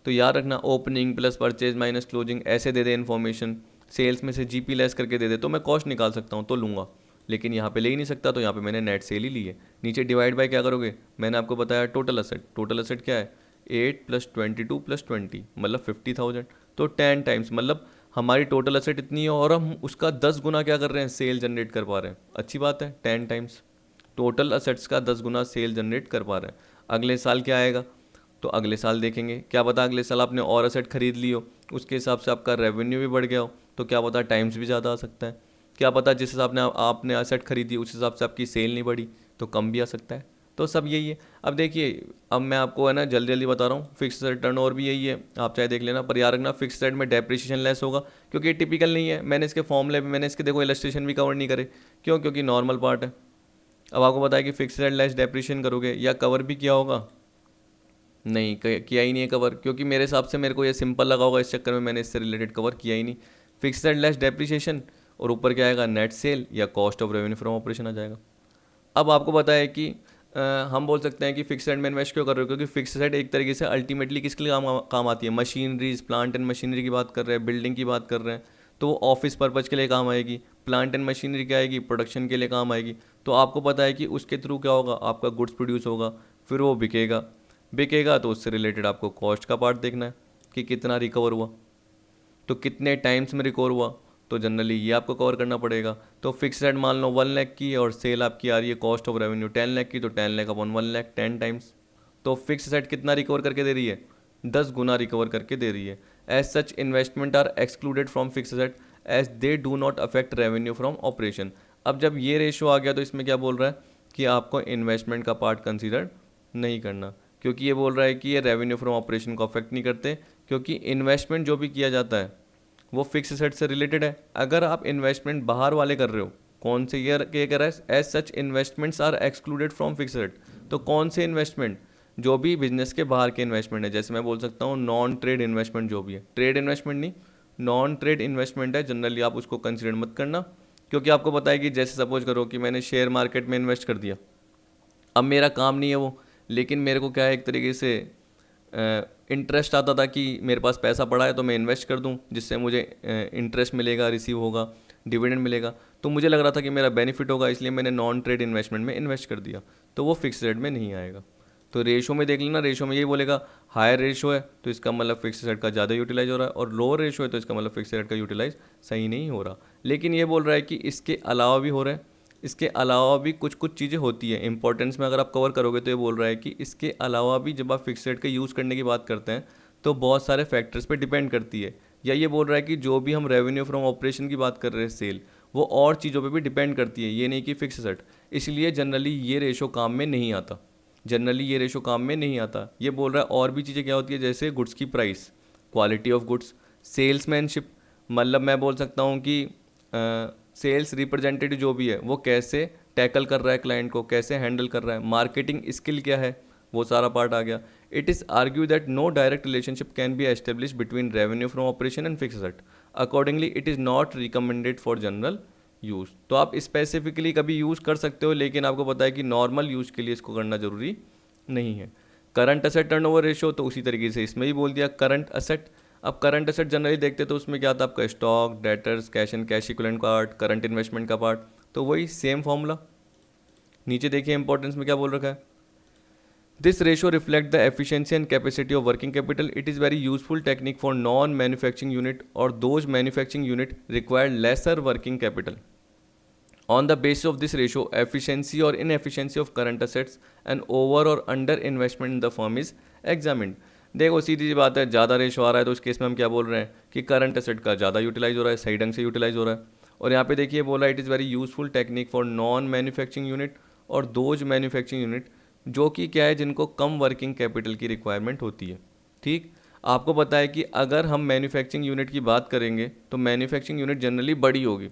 Speaker 1: तो याद रखना opening plus purchase minus closing ऐसे दे दे इन्फॉर्मेशन, सेल्स में से जीपी लेस करके दे दे, तो मैं कॉस्ट निकाल सकता हूँ, तो लूँगा। लेकिन यहाँ पे ले ही नहीं सकता, तो यहाँ पे मैंने नेट सेल ही ली है। नीचे डिवाइड बाय क्या करोगे, मैंने आपको बताया टोटल असेट। टोटल असेट क्या है, 8 + 22 + 20 मतलब 50,000। तो 10 टाइम्स मतलब हमारी टोटल असेट इतनी है और हम उसका 10 गुना क्या कर रहे हैं, सेल जनरेट कर पा रहे हैं। अच्छी बात है, 10 टाइम्स टोटल असेट्स का 10 गुना सेल जनरेट कर पा रहे हैं। अगले साल क्या आएगा, तो अगले साल देखेंगे, क्या पता अगले साल आपने और असेट खरीद ली हो, उसके हिसाब से आपका रेवेन्यू भी बढ़ गया हो, तो क्या पता टाइम्स भी ज़्यादा आ सकता है। क्या पता जिस हिसाब ने आपने असेट खरीदी उस हिसाब से आपकी सेल नहीं बढ़ी, तो कम भी आ सकता है। तो सब यही है। अब देखिए, अब मैं आपको है ना जल्दी जल्दी बता रहा हूँ, फिक्स टर्नओवर भी यही है, आप चाहे देख लेना। पर याद रखना फिक्स सेट में डेप्रिसिएशन लेस होगा, क्योंकि ये टिपिकल नहीं है। मैंने इसके फॉर्मूले भी, मैंने इसके देखो इलस्ट्रेशन भी कवर नहीं करे, क्यों, क्योंकि नॉर्मल पार्ट है। अब आपको पता है कि फिक्स रेट लेस डेप्रिशिएशन करोगे, या कवर भी किया होगा, नहीं किया ही नहीं है कवर, क्योंकि मेरे हिसाब से मेरे को ये सिंपल लगा होगा, इस चक्कर में मैंने इससे रिलेटेड कवर किया ही नहीं। फिक्स रेट लेस डेप्रिशिएशन और ऊपर क्या आएगा, नेट सेल या cost of revenue from operation आ जाएगा। अब आपको पता है कि हम बोल सकते हैं कि फिक्स रेट में इन्वेस्ट क्यों कर रहे हो, क्योंकि फिक्स रेट एक तरीके से अल्टीमेटली किसके लिए काम आती है, मशीनरीज, प्लांट एंड मशीनरी की बात कर रहे हैं, बिल्डिंग की बात कर रहे हैं, तो वो ऑफिस पर्पज़ के लिए काम आएगी। प्लांट एंड मशीनरी क्या आएगी, प्रोडक्शन के लिए काम आएगी। तो आपको पता है कि उसके थ्रू क्या होगा, आपका गुड्स प्रोड्यूस होगा, फिर वो बिकेगा तो उससे रिलेटेड आपको कॉस्ट का पार्ट देखना है कि कितना रिकवर हुआ, तो कितने टाइम्स में रिकवर हुआ, तो जनरली ये आपको कवर करना पड़ेगा। तो फिक्स रेट मान लो 1 लाख की है और सेल आपकी आ रही है कॉस्ट ऑफ रेवेन्यू 10 लाख की, तो 10 लाख अपॉन 1 लाख 10 टाइम्स। तो फिक्स रेट कितना रिकवर करके दे रही है, 10 गुना रिकवर करके दे रही है। As such investment are excluded from fix rate as they do not affect revenue from operation. अब जब ये रेशो आ गया तो इसमें क्या बोल रहा है कि आपको इन्वेस्टमेंट का पार्ट कंसिडर नहीं करना, क्योंकि ये बोल रहा है कि ये रेवेन्यू फ्रॉम ऑपरेशन को अफेक्ट नहीं करते, क्योंकि इन्वेस्टमेंट जो भी किया जाता है वो फिक्स एसेट से रिलेटेड है। अगर आप इन्वेस्टमेंट बाहर वाले कर रहे हो, कौन से ईयर के कर रहा है, as such investments are excluded from fix asset. तो कौन से इन्वेस्टमेंट, जो भी बिजनेस के बाहर के इन्वेस्टमेंट है, जैसे मैं बोल सकता हूँ नॉन ट्रेड इन्वेस्टमेंट जो भी है, ट्रेड इन्वेस्टमेंट नहीं, नॉन ट्रेड इन्वेस्टमेंट है, जनरली आप उसको कंसिडर मत करना। क्योंकि आपको पता है कि जैसे सपोज करो कि मैंने शेयर मार्केट में इन्वेस्ट कर दिया, अब मेरा काम नहीं है वो, लेकिन मेरे को क्या है, एक तरीके से इंटरेस्ट आता था कि मेरे पास पैसा पड़ा है तो मैं इन्वेस्ट कर दूं, जिससे मुझे इंटरेस्ट मिलेगा, रिसीव होगा, डिविडेंड मिलेगा। तो मुझे लग रहा था कि मेरा बेनिफिट होगा, इसलिए मैंने नॉन ट्रेड इन्वेस्टमेंट में इन्वेस्ट कर दिया, तो वो फिक्स रेट में नहीं आएगा। तो रेशो में देख लेना, रेशो में यही बोलेगा हायर रेशो है तो इसका मतलब फिक्स रेट का ज़्यादा यूटिलाइज हो रहा है, और लोअर रेशो है तो इसका मतलब फिक्स रेट का यूटिलाइज सही नहीं हो रहा। लेकिन ये बोल रहा है कि इसके अलावा भी हो रहा है, इसके अलावा भी कुछ कुछ चीज़ें होती है इंपॉर्टेंस में, अगर आप कवर करोगे तो ये बोल रहा है कि इसके अलावा भी जब आप फिक्स रेट का यूज़ करने की बात करते हैं तो बहुत सारे फैक्टर्स पे डिपेंड करती है। या ये बोल रहा है कि जो भी हम रेवेन्यू फ्रॉम ऑपरेशन की बात कर रहे हैं सेल, वो और चीज़ों पे भी डिपेंड करती है, ये नहीं कि फिक्स रेट। इसलिए जनरली ये रेशो काम में नहीं आता, जनरली ये रेशो काम में नहीं आता। ये बोल रहा है और भी चीज़ें क्या होती है, जैसे गुड्स की price, quality of goods, salesmanship, मतलब मैं बोल सकता हूँ कि सेल्स रिप्रेजेंटेटिव जो भी है वो कैसे टैकल कर रहा है क्लाइंट को, कैसे हैंडल कर रहा है, मार्केटिंग स्किल क्या है, वो सारा पार्ट आ गया। It is argue that no direct relationship can be establish between revenue from operation and fix asset, accordingly it is not recommended for general use. तो आप स्पेसिफिकली कभी यूज़ कर सकते हो, लेकिन आपको पता है कि नॉर्मल यूज़ के लिए इसको करना ज़रूरी नहीं है। करंट असेट टर्नओवर रेशो, तो उसी तरीके से इसमें भी बोल दिया करंट असेट। अब करंट असेट जनरली देखते तो उसमें क्या था आपका, stock, debtors, cash and cash equivalent part, current investment का पार्ट, तो वही सेम फॉर्मूला। नीचे देखिए इंपॉर्टेंस में क्या बोल रखा है, this ratio reflect the efficiency and capacity of working capital. It is very useful technique for non manufacturing unit और those manufacturing unit required lesser working capital. On the basis of this ratio, efficiency or inefficiency of current assets and over or under investment in the firm is examined. देखो सीधी सी बात है, ज़्यादा ratio आ रहा है तो उस case में हम क्या बोल रहे हैं कि करंट एसेट का ज़्यादा यूटिलाइज हो रहा है, सही ढंग से यूटिलाइज हो रहा है। और यहाँ पे देखिए बोला it is very useful technique for non manufacturing unit और दोज मैन्युफैक्चरिंग यूनिट, जो कि क्या है, जिनको कम वर्किंग कैपिटल की रिक्वायरमेंट होती है। ठीक, आपको पता है कि अगर हम मैन्युफैक्चरिंग यूनिट की बात करेंगे तो मैन्युफैक्चरिंग यूनिट जनरली बड़ी होगी,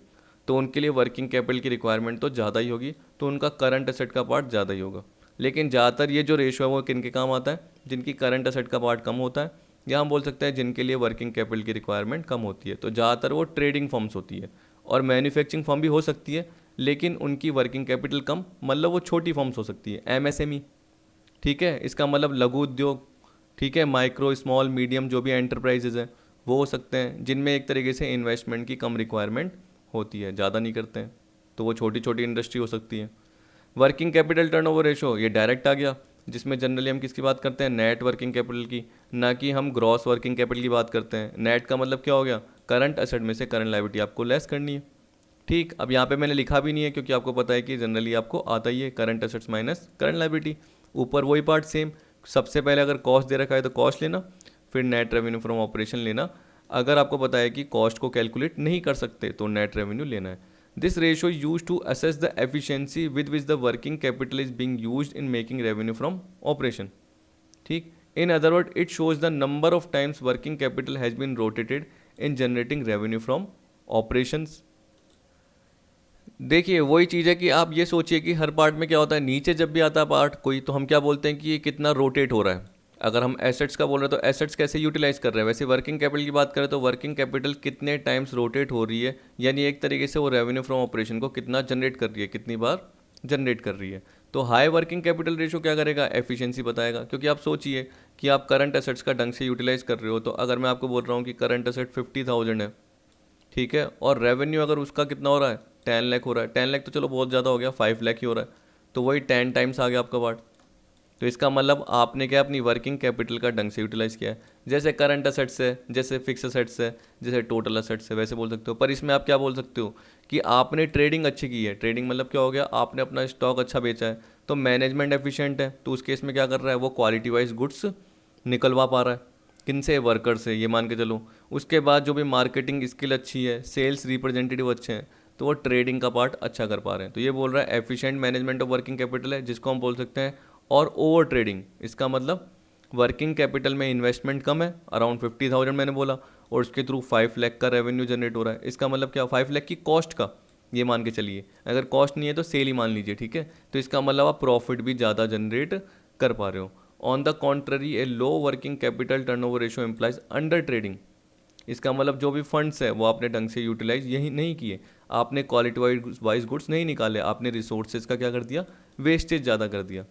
Speaker 1: तो उनके लिए वर्किंग कैपिटल की रिक्वायरमेंट तो ज़्यादा ही होगी, तो उनका करंट असेट का पार्ट ज़्यादा ही होगा। लेकिन ज़्यादातर ये जो रेशो है वो किन के काम आता है, जिनकी करंट असेट का पार्ट कम होता है, या हम बोल सकते हैं जिनके लिए वर्किंग कैपिटल की रिक्वायरमेंट कम होती है। तो ज़्यादातर वो ट्रेडिंग फर्म्स होती है, और मैन्युफैक्चरिंग फर्म भी हो सकती है, लेकिन उनकी वर्किंग कैपिटल कम, मतलब वो छोटी फर्म्स हो सकती है, एमएसएमई। ठीक है, इसका मतलब लघु उद्योग, ठीक है, माइक्रो स्मॉल मीडियम जो भी एंटरप्राइजेज हैं वो हो सकते हैं, जिनमें एक तरीके से इन्वेस्टमेंट की कम रिक्वायरमेंट होती है, ज़्यादा नहीं करते हैं। तो वो छोटी छोटी इंडस्ट्री हो सकती है। वर्किंग कैपिटल टर्नओवर रेशो ये डायरेक्ट आ गया, जिसमें जनरली हम किसकी बात करते हैं, नेट वर्किंग कैपिटल की, ना कि हम ग्रॉस वर्किंग कैपिटल की बात करते हैं। नेट का मतलब क्या हो गया, करंट एसेट में से करंट लायबिलिटी आपको लेस करनी है। ठीक, अब यहाँ पे मैंने लिखा भी नहीं है क्योंकि आपको पता है कि जनरली आपको आता ही है current assets minus current liability. ऊपर वही पार्ट सेम, सबसे पहले अगर कॉस्ट दे रखा है तो कॉस्ट लेना, फिर नेट रेवेन्यू फ्रॉम ऑपरेशन लेना। अगर आपको पता है कि कॉस्ट को कैलकुलेट नहीं कर सकते तो नेट रेवेन्यू लेना है। This ratio use to assess the efficiency with which the working capital is being used in making revenue from operation. ठीक, in other word it shows the number of times working capital has been rotated in generating revenue from operations. देखिए वही चीज़ है कि आप ये सोचिए कि हर part में क्या होता है, नीचे जब भी आता है पार्ट कोई तो हम क्या बोलते हैं कि ये कितना रोटेट हो रहा है। अगर हम एसेट्स का बोल रहे हैं तो एसेट्स कैसे यूटिलाइज कर रहे हैं, वैसे वर्किंग कैपिटल की बात करें तो वर्किंग कैपिटल कितने टाइम्स रोटेट हो रही है, यानी एक तरीके से वो रेवेन्यू फ्रॉम ऑपरेशन को कितना जनरेट कर रही है, कितनी बार जनरेट कर रही है। तो हाई वर्किंग कैपिटल रेशो क्या करेगा, एफिशिएंसी बताएगा। क्योंकि आप सोचिए कि आप करंट एसेट्स का ढंग से यूटिलाइज कर रहे हो, तो अगर मैं आपको बोल रहा हूँ कि करंट एसेट 50,000 है, ठीक है, और रेवेन्यू अगर उसका कितना हो रहा है 10 लाख हो रहा है, 10 लाख तो चलो बहुत ज़्यादा हो गया, 5 लाख ही हो रहा है, तो वही 10 टाइम्स आ गया आपका पार्ट। तो इसका मतलब आपने क्या अपनी वर्किंग कैपिटल का ढंग से यूटिलाइज किया है। जैसे करंट असेट्स है, जैसे फिक्स असेट्स है, जैसे टोटल असेट्स है, वैसे बोल सकते हो। पर इसमें आप क्या बोल सकते हो कि आपने ट्रेडिंग अच्छी की है। ट्रेडिंग मतलब क्या हो गया, आपने अपना स्टॉक अच्छा बेचा है, तो मैनेजमेंट एफिशिएंट है, तो उस केस में क्या कर रहा है, वो क्वालिटी वाइज गुड्स निकलवा पा रहा है। किन से, वर्कर से, ये मान के चलो। उसके बाद जो भी मार्केटिंग स्किल अच्छी है, सेल्स रिप्रेजेंटेटिव अच्छे हैं, तो वो ट्रेडिंग का पार्ट अच्छा कर पा रहे हैं। तो ये बोल रहा है efficient management of working capital है, जिसको हम बोल सकते हैं। और ओवर ट्रेडिंग, इसका मतलब वर्किंग कैपिटल में इन्वेस्टमेंट कम है, अराउंड 50,000 मैंने बोला, और उसके थ्रू 5 लाख का रेवेन्यू जनरेट हो रहा है। इसका मतलब क्या, 5 लाख की कॉस्ट का, ये मान के चलिए। अगर कॉस्ट नहीं है तो सेल ही मान लीजिए, ठीक है। तो इसका मतलब आप प्रॉफिट भी ज़्यादा जनरेट कर पा रहे हो। On the contrary A low working capital turnover ratio implies under trading. इसका मतलब जो भी फंड्स है वो आपने ढंग से यूटिलाइज यही नहीं किए, आपने क्वालिटी वाइज गुड्स नहीं निकाले, आपने रिसोर्सेज का क्या कर दिया, वेस्टेज ज़्यादा कर दिया।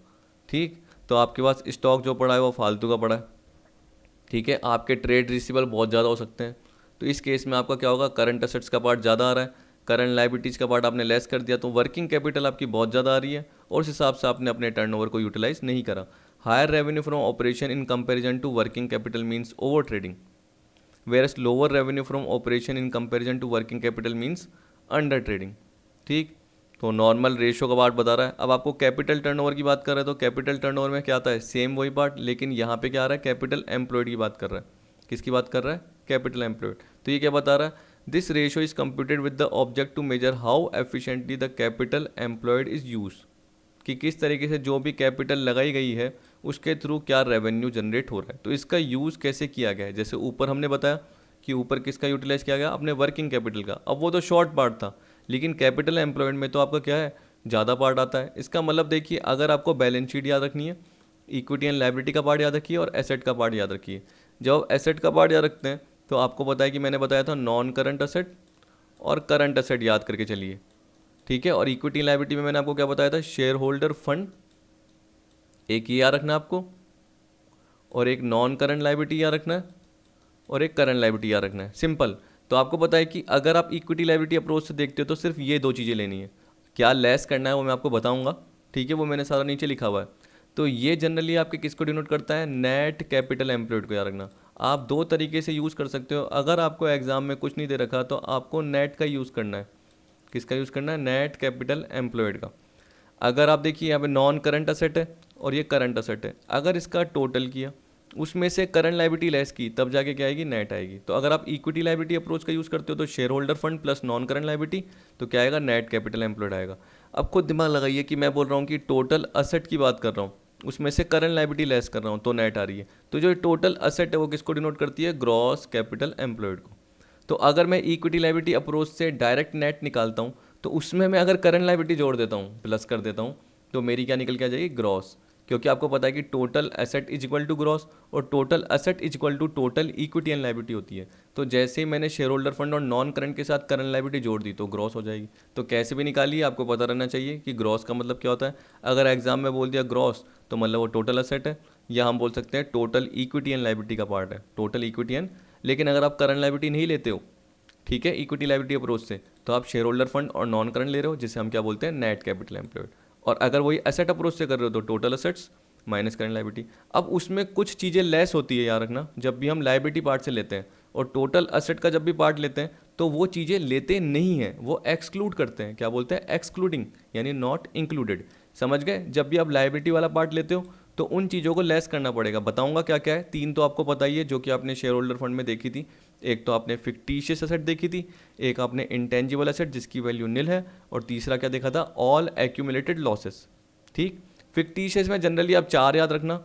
Speaker 1: ठीक, तो आपके पास स्टॉक जो पड़ा है वो फालतू का पड़ा है, ठीक है। आपके ट्रेड रिसीवेबल बहुत ज़्यादा हो सकते हैं, तो इस केस में आपका क्या होगा, करंट असेट्स का पार्ट ज़्यादा आ रहा है, करंट लाइबिलिटीज़ का पार्ट आपने लेस कर दिया, तो वर्किंग कैपिटल आपकी बहुत ज़्यादा आ रही है, और उस हिसाब से आपने अपने टर्नओवर को यूटिलाइज नहीं करा। Higher revenue from operation in comparison to working capital means over trading, versus lower revenue from operation in comparison to working capital means under trading. ठीक, तो नॉर्मल रेशियो का पार्ट बता रहा है। अब आपको कैपिटल टर्नओवर की बात कर रहे हैं, तो कैपिटल टर्नओवर में क्या आता है, सेम वही पार्ट, लेकिन यहाँ पे क्या आ रहा है, कैपिटल एम्प्लॉयड की बात कर रहा है। किसकी बात कर रहा है, कैपिटल एम्प्लॉयड। तो ये क्या बता रहा है, this ratio is computed with the object to measure how efficiently the capital employed is use, कि किस तरीके से जो भी कैपिटल लगाई गई है उसके थ्रू क्या रेवेन्यू जनरेट हो रहा है, तो इसका यूज़ कैसे किया गया है। जैसे ऊपर हमने बताया कि ऊपर किसका यूटिलाइज किया गया, अपने वर्किंग कैपिटल का। अब वो तो शॉर्ट पार्ट था, लेकिन कैपिटल एम्प्लॉयड में तो आपका क्या है, ज़्यादा पार्ट आता है। इसका मतलब देखिए, अगर आपको बैलेंस शीट याद रखनी है, इक्विटी एंड लायबिलिटी का पार्ट याद रखिए और एसेट का पार्ट याद रखिए। जब आप एसेट का पार्ट याद रखते हैं तो आपको पता है कि मैंने बताया था नॉन करंट एसेट और करंट एसेट याद करके चलिए, ठीक है। और इक्विटी लायबिलिटी में मैंने आपको क्या बताया था, शेयर होल्डर फंड, एक ये याद रखना है आपको, और एक नॉन करंट लायबिलिटी याद रखना है, और एक करंट लायबिलिटी याद रखना है। सिंपल। तो आपको पता है कि अगर आप इक्विटी लायबिलिटी अप्रोच से देखते हो तो सिर्फ ये दो चीज़ें लेनी है। क्या लेस करना है वो मैं आपको बताऊंगा, ठीक है, वो मैंने सारा नीचे लिखा हुआ है। तो ये जनरली आपके किसको डिनोट करता है, नेट कैपिटल एम्प्लॉयड को याद रखना। आप दो तरीके से यूज़ कर सकते हो। अगर आपको एग्जाम में कुछ नहीं दे रखा तो आपको नेट का यूज़ करना है। किसका यूज़ करना है, नेट कैपिटल एम्प्लॉयड का। अगर आप देखिए यहाँ पे नॉन करंट असेट है और ये करंट असेट है, अगर इसका टोटल किया उसमें से करंट लायबिलिटी लेस की, तब जाके क्या आएगी, नेट आएगी। तो अगर आप इक्विटी लायबिलिटी अप्रोच का यूज़ करते हो तो share holder fund plus non current liability, तो क्या आएगा, नेट कैपिटल एम्प्लॉयड आएगा। अब खुद दिमाग लगाइए कि मैं बोल रहा हूँ कि टोटल असेट की बात कर रहा हूँ, उसमें से करंट लायबिलिटी लेस कर रहा हूँ, तो नेट आ रही है। तो जो टोटल असेट है वो किसको डिनोट करती है, ग्रॉस कैपिटल एम्प्लॉयड को। तो अगर मैं इक्विटी लायबिलिटी अप्रोच से डायरेक्ट नेट निकालता हूँ, तो उसमें मैं अगर करंट लायबिलिटी जोड़ देता हूँ, प्लस कर देता हूँ, तो मेरी क्या निकल के आ जाएगी, ग्रॉस। क्योंकि आपको पता है कि total asset is equal to gross, और total asset is equal to total equity and liability होती है। तो जैसे ही मैंने शेयर होल्डर फंड और नॉन करंट के साथ करंट लायबिलिटी जोड़ दी तो ग्रॉस हो जाएगी। तो कैसे भी निकालिए, आपको पता रहना चाहिए कि ग्रॉस का मतलब क्या होता है। अगर एग्जाम में बोल दिया ग्रॉस तो मतलब वो टोटल एसेट है, या हम बोल सकते हैं टोटल इक्विटी एंड लायबिलिटी का पार्ट है, टोटल इक्विटी एंड। लेकिन अगर आप करंट लायबिलिटी नहीं लेते हो, ठीक है, इक्विटी लायबिलिटी अप्रोच से, तो आप शेयर होल्डर फंड और नॉन करंट ले रहे हो, जिसे हम क्या बोलते हैं, नेट कैपिटल एम्प्लॉयड। और अगर वही एसेट अप्रोच से कर रहे हो तो total assets minus current liability. अब उसमें कुछ चीज़ें लेस होती है, याद रखना, जब भी हम लायबिलिटी पार्ट से लेते हैं और टोटल असेट का जब भी पार्ट लेते हैं तो वो चीज़ें लेते नहीं हैं, वो एक्सक्लूड करते हैं। क्या बोलते हैं, एक्सक्लूडिंग, यानी नॉट इंक्लूडेड। समझ गए? जब भी आप लायबिलिटी वाला पार्ट लेते हो तो उन चीज़ों को लेस करना पड़ेगा। बताऊंगा क्या क्या है, 3 तो आपको पता ही है जो कि आपने शेयर होल्डर फंड में देखी थी। एक तो आपने फिक्टिशियस एसेट देखी थी, एक आपने इंटेंजिबल एसेट जिसकी वैल्यू निल है, और तीसरा क्या देखा था, ऑल एक्यूमुलेटेड लॉसेस। ठीक, फिक्टिशियस में जनरली आप 4 याद रखना।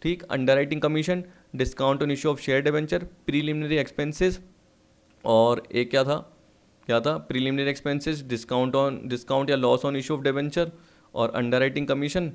Speaker 1: ठीक, underwriting commission, discount on issue of share debenture, preliminary expenses, और एक क्या था प्रीलिमिनरी एक्सपेंसेस, डिस्काउंट या loss on issue of debenture, और अंडरराइटिंग कमीशन,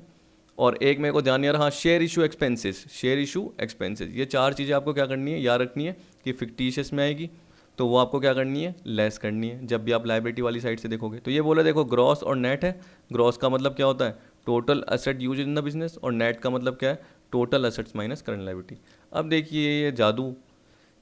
Speaker 1: और एक मेरे को ध्यान नहीं आ रहा, हाँ, शेयर इशू एक्सपेंसेस। ये 4 चीज़ें आपको क्या करनी है, याद रखनी है कि फिक्टिशियस में आएगी तो वो आपको क्या करनी है, लेस करनी है जब भी आप लायबिलिटी वाली साइड से देखोगे। तो ये बोला देखो, ग्रॉस और नेट है। ग्रॉस का मतलब क्या होता है, total asset use in the business, और नेट का मतलब क्या है, total assets minus current liability. अब देखिए ये जादू,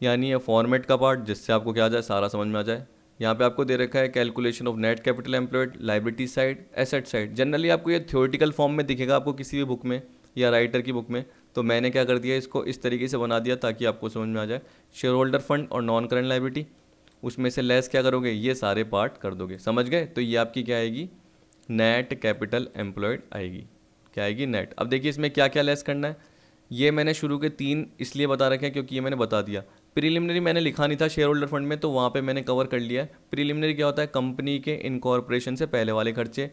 Speaker 1: यानी ये फॉर्मेट का पार्ट जिससे आपको क्या आ जाए, सारा समझ में आ जाए। यहाँ पे आपको दे रखा है calculation of net capital employed, liability side, asset side. Generally आपको ये थ्योरेटिकल फॉर्म में दिखेगा आपको किसी भी बुक में या राइटर की बुक में, तो मैंने क्या कर दिया, इसको इस तरीके से बना दिया ताकि आपको समझ में आ जाए। शेयर होल्डर फंड और नॉन करंट लायबिलिटी, उसमें से लेस क्या करोगे, ये सारे पार्ट कर दोगे। समझ गए? तो ये आपकी क्या आएगी, नेट कैपिटल एम्प्लॉयड आएगी। क्या आएगी, नेट। अब देखिए इसमें क्या क्या लेस करना है, ये मैंने शुरू के 3 इसलिए बता रखे हैं क्योंकि ये मैंने बता दिया। प्रीलिमिनरी मैंने लिखा नहीं था शेयर होल्डर फंड में, तो वहाँ पे मैंने कवर कर लिया है। प्रीलिमिनरी क्या होता है, कंपनी के इनकॉर्पोरेशन से पहले वाले खर्चे।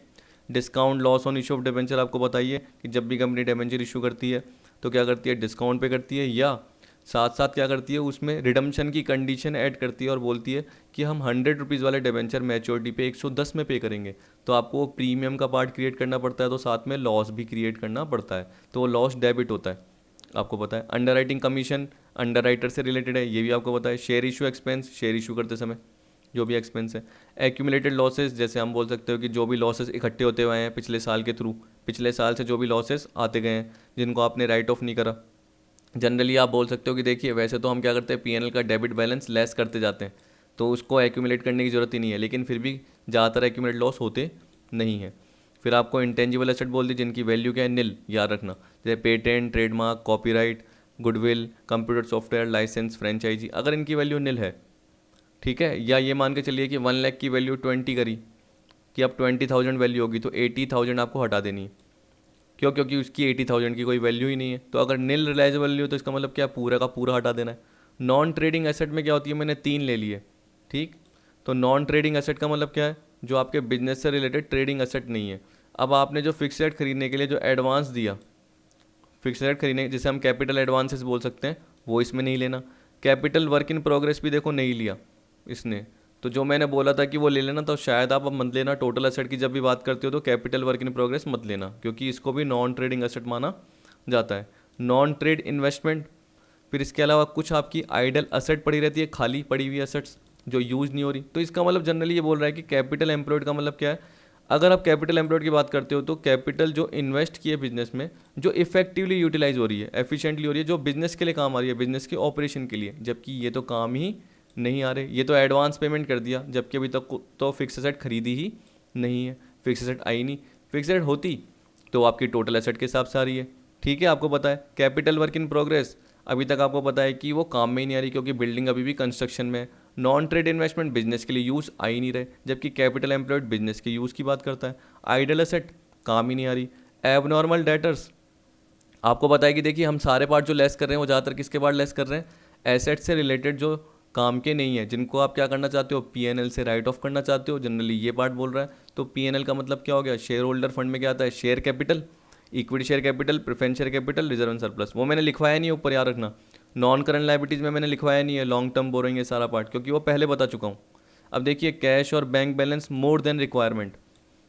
Speaker 1: Discount loss on issue of debenture, आपको बताइए कि जब भी कंपनी डिबेंचर इशू करती है तो क्या करती है, डिस्काउंट पे करती है, या साथ साथ क्या करती है, उसमें रिडम्पशन की कंडीशन ऐड करती है और बोलती है कि हम 100 रुपीज़ वाले डिबेंचर मैच्योरिटी पे 110 में पे करेंगे। तो आपको वो प्रीमियम का पार्ट क्रिएट करना पड़ता है, तो साथ में लॉस भी क्रिएट करना पड़ता है, तो वो लॉस डेबिट होता है, आपको पता है। अंडरराइटिंग कमीशन अंडर राइटर से रिलेटेड है, ये भी आपको पता है। Share issue expense, share issue करते समय जो भी एक्सपेंस है। एक्यूमुलेटेड लॉसेस, जैसे हम बोल सकते हो कि जो भी लॉसेस इकट्ठे होते हुए हैं पिछले साल के थ्रू, पिछले साल से जो भी लॉसेस आते गए हैं जिनको आपने राइट ऑफ नहीं करा। जनरली आप बोल सकते हो कि देखिए वैसे तो हम क्या करते हैं, पीएनएल का डेबिट बैलेंस लेस करते जाते हैं, तो उसको एक्यूमुलेट करने की ज़रूरत ही नहीं है, लेकिन फिर भी ज़्यादातर एक्यूमुलेट लॉस होते नहीं हैं। फिर आपको इंटेंजिबल एसेट बोल दी जिनकी वैल्यू क्या है, निल, याद रखना, जैसे patent, trademark, copyright, goodwill, computer software, licence, franchisee, अगर इनकी वैल्यू निल है, ठीक है, या ये मान के चलिए कि 1 लाख की वैल्यू 20 करी, कि अब 20,000 वैल्यू होगी तो 80,000 आपको हटा देनी है। क्यों? क्योंकि उसकी 80,000 की कोई वैल्यू ही नहीं है। तो अगर निल रिलाइजेबल वैल्यू तो इसका मतलब क्या, पूरा का पूरा हटा देना है। नॉन ट्रेडिंग एसेट में क्या होती है, मैंने 3 ले लिए, ठीक। तो नॉन ट्रेडिंग एसेट का मतलब क्या है, जो आपके बिजनेस से रिलेटेड ट्रेडिंग एसेट नहीं है। अब आपने जो फिक्स एसेट खरीदने के लिए जो एडवांस दिया, फिक्स एसेट खरीदने जिसे हम कैपिटल एडवांसेस बोल सकते हैं, वो इसमें नहीं लेना। कैपिटल वर्क इन प्रोग्रेस भी देखो नहीं लिया इसने, तो जो मैंने बोला था कि वो ले लेना, तो शायद आप अब मत लेना। टोटल एसेट की जब भी बात करते हो तो कैपिटल वर्क इन प्रोग्रेस मत लेना, क्योंकि इसको भी नॉन ट्रेडिंग एसेट माना जाता है। नॉन ट्रेड इन्वेस्टमेंट, फिर इसके अलावा कुछ आपकी आइडल एसेट पड़ी रहती है, खाली पड़ी हुई एसेट्स जो यूज़ नहीं हो रही। तो इसका मतलब जनरली ये बोल रहा है कि कैपिटल एम्प्लॉयड का मतलब क्या है, अगर आप कैपिटल एम्प्लॉयड की बात करते हो तो कैपिटल जो इन्वेस्ट किए बिजनेस में, जो इफेक्टिवली यूटिलाइज हो रही है, एफिशिएंटली हो रही है, जो बिजनेस के लिए काम आ रही है, बिजनेस के ऑपरेशन के लिए, जबकि ये तो काम ही नहीं आ रहे, ये तो एडवांस पेमेंट कर दिया, जबकि अभी तक तो फिक्स एसेट खरीदी ही नहीं है, फिक्स एसेट आई नहीं। फिक्स एसेट होती तो आपकी टोटल एसेट के हिसाब से आ रही है, ठीक है, आपको पता है। कैपिटल वर्क इन प्रोग्रेस, अभी तक आपको पता है कि वो काम में ही नहीं आ रही, क्योंकि बिल्डिंग अभी भी कंस्ट्रक्शन में है। नॉन ट्रेड इन्वेस्टमेंट, बिजनेस के लिए यूज़ आ ही नहीं रहे, जबकि कैपिटल एम्प्लॉयड बिजनेस के यूज़ की बात करता है। आइडल एसेट, काम ही नहीं आ रही। एबनॉर्मल डेटर्स, आपको पता है कि देखिए हम सारे पार्ट जो लेस कर रहे हैं वो ज़्यादातर किसके पार्ट लेस कर रहे हैं, एसेट से रिलेटेड जो काम के नहीं है, जिनको आप क्या करना चाहते हो, पीएनएल से राइट ऑफ करना चाहते हो, जनरली ये पार्ट बोल रहा है। तो पीएनएल का मतलब क्या हो गया, शेयर होल्डर फंड में क्या आता है, share capital, equity share capital, preference share capital, reserve and surplus, वो मैंने लिखवाया नहीं ऊपर, याद रखना। नॉन करंट लायबिलिटीज़ में मैंने लिखवाया नहीं है लॉन्ग टर्म बोरोइंग ये सारा पार्ट, क्योंकि वो पहले बता चुका हूँ। अब देखिए कैश और bank balance more than requirement,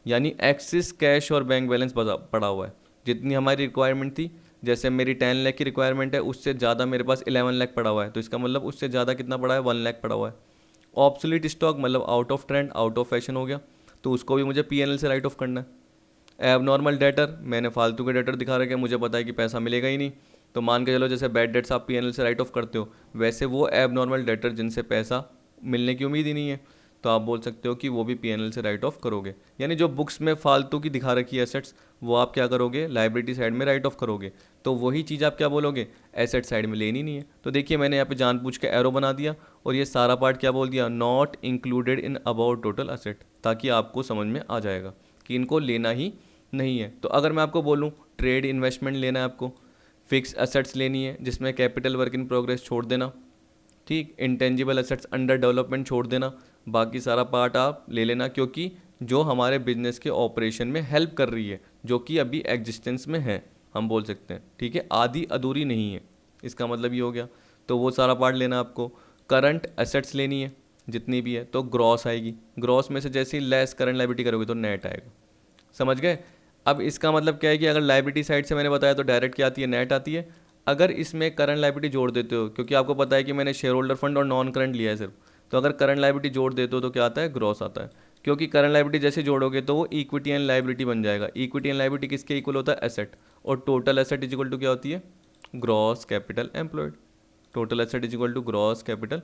Speaker 1: यानी एक्सिस कैश और बैंक बैलेंस पड़ा हुआ है, जितनी हमारी रिक्वायरमेंट थी। जैसे मेरी 10 लाख की रिक्वायरमेंट है, उससे ज़्यादा मेरे पास 11 लाख पड़ा हुआ है, तो इसका मतलब उससे ज़्यादा कितना पड़ा है, 1 लाख पड़ा हुआ है। ऑब्सोलीट स्टॉक मतलब out of trend, out of fashion हो गया, तो उसको भी मुझे पीएनएल से राइट ऑफ करना है। एबनॉर्मल डेटर, मैंने फालतू के डेटर दिखा रखे हैं, मुझे पता है कि पैसा मिलेगा ही नहीं, तो मान के चलो जैसे बैड डेट्स आप पीएनएल से राइट ऑफ करते हो, वैसे वो एबनॉर्मल डेटर जिनसे पैसा मिलने की उम्मीद ही नहीं है, तो आप बोल सकते हो कि वो भी पीएनएल से राइट ऑफ करोगे। यानी जो बुक्स में फालतू की दिखा रखी है एसेट्स, वो आप क्या करोगे, लाइबिलिटी साइड में राइट ऑफ करोगे। तो वही चीज़ आप क्या बोलोगे, एसेट साइड में लेनी नहीं है। तो देखिए मैंने यहाँ पे जानबूझ के एरो बना दिया और ये सारा पार्ट क्या बोल दिया, not included in about total asset, ताकि आपको समझ में आ जाएगा कि इनको लेना ही नहीं है। तो अगर मैं आपको बोलूँ ट्रेड इन्वेस्टमेंट लेना है आपको, फिक्स एसेट्स लेनी है जिसमें कैपिटल वर्क इन प्रोग्रेस छोड़ देना, ठीक, इंटेंजिबल एसेट्स अंडर डेवलपमेंट छोड़ देना, बाकी सारा पार्ट आप ले लेना, क्योंकि जो हमारे बिजनेस के ऑपरेशन में हेल्प कर रही है, जो कि अभी एग्जिस्टेंस में है, हम बोल सकते हैं, ठीक है, आधी अधूरी नहीं है, इसका मतलब ये हो गया। तो वो सारा पार्ट लेना आपको। करंट एसेट्स लेनी है जितनी भी है, तो ग्रॉस आएगी, ग्रॉस में से जैसे ही लेस करंट लायबिलिटी करोगे तो नेट आएगा, समझ गए। अब इसका मतलब क्या है कि अगर लायबिलिटी साइड से मैंने बताया तो डायरेक्ट क्या आती है, नेट आती है। अगर इसमें करंट लायबिलिटी जोड़ देते हो, क्योंकि आपको पता है कि मैंने शेयर होल्डर फंड और नॉन करंट लिया है सिर्फ, तो अगर करंट लायबिलिटी जोड़ देते हो तो क्या आता है, ग्रॉस आता है। क्योंकि करंट लायबिलिटी जैसे जोड़ोगे तो वो इक्विटी एंड लायबिलिटी बन जाएगा। इक्विटी एंड लायबिलिटी किसके इक्वल होता है, एसेट, और total asset is equal to क्या होती है, gross capital employed. Total asset is equal to gross capital.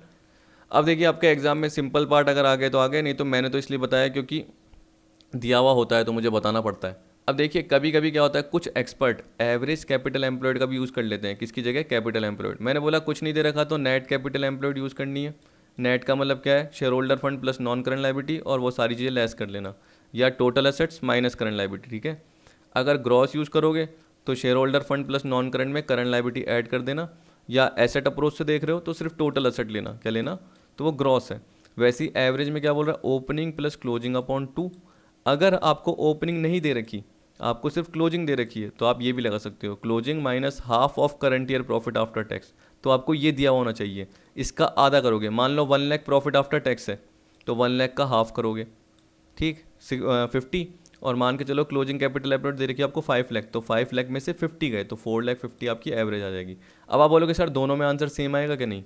Speaker 1: अब देखिए आपके एग्जाम में सिंपल पार्ट अगर आ गए तो आ गए, नहीं तो मैंने तो इसलिए बताया क्योंकि दिया हुआ होता है तो मुझे बताना पड़ता है। अब देखिए कभी कभी क्या होता है, कुछ एक्सपर्ट एवरेज कैपिटल एम्प्लॉयड का भी यूज़ कर लेते हैं, किसकी जगह, कैपिटल एम्प्लॉयड। मैंने बोला कुछ नहीं दे रखा तो नेट कैपिटल एम्प्लॉयड यूज़ करनी है। नेट का मतलब क्या है, share holder fund plus non current liability, और वो सारी चीज़ें लेस कर लेना, या total assets minus current liability, ठीक है। अगर ग्रॉस यूज़ करोगे तो share holder fund plus non current में करंट लायबिलिटी ऐड कर देना, या एसेट अप्रोच से देख रहे हो तो सिर्फ टोटल एसेट लेना, क्या लेना, तो वो ग्रॉस है। वैसे ही एवरेज में क्या बोल रहा है, ओपनिंग प्लस क्लोजिंग अपॉन 2। अगर आपको ओपनिंग नहीं दे रखी, आपको सिर्फ क्लोजिंग दे रखी है, तो आप ये भी लगा सकते हो, closing minus half of current year profit after tax. तो आपको ये दिया होना चाहिए, इसका आधा करोगे। मान लो 1 लाख प्रॉफिट आफ्टर टैक्स है तो 1 लाख का हाफ करोगे, ठीक, 50, और मान के चलो क्लोजिंग कैपिटल एप्लॉयड दे रखी है आपको 5 लाख, तो 5 लाख में से 50 गए तो 4 लाख 50 आपकी एवरेज आ जाएगी। अब आप बोलोगे सर दोनों में आंसर सेम आएगा कि नहीं,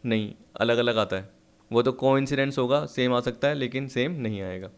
Speaker 1: नहीं, अलग अलग आता है। वो तो कोइंसिडेंस होगा, सेम आ सकता है लेकिन सेम नहीं आएगा,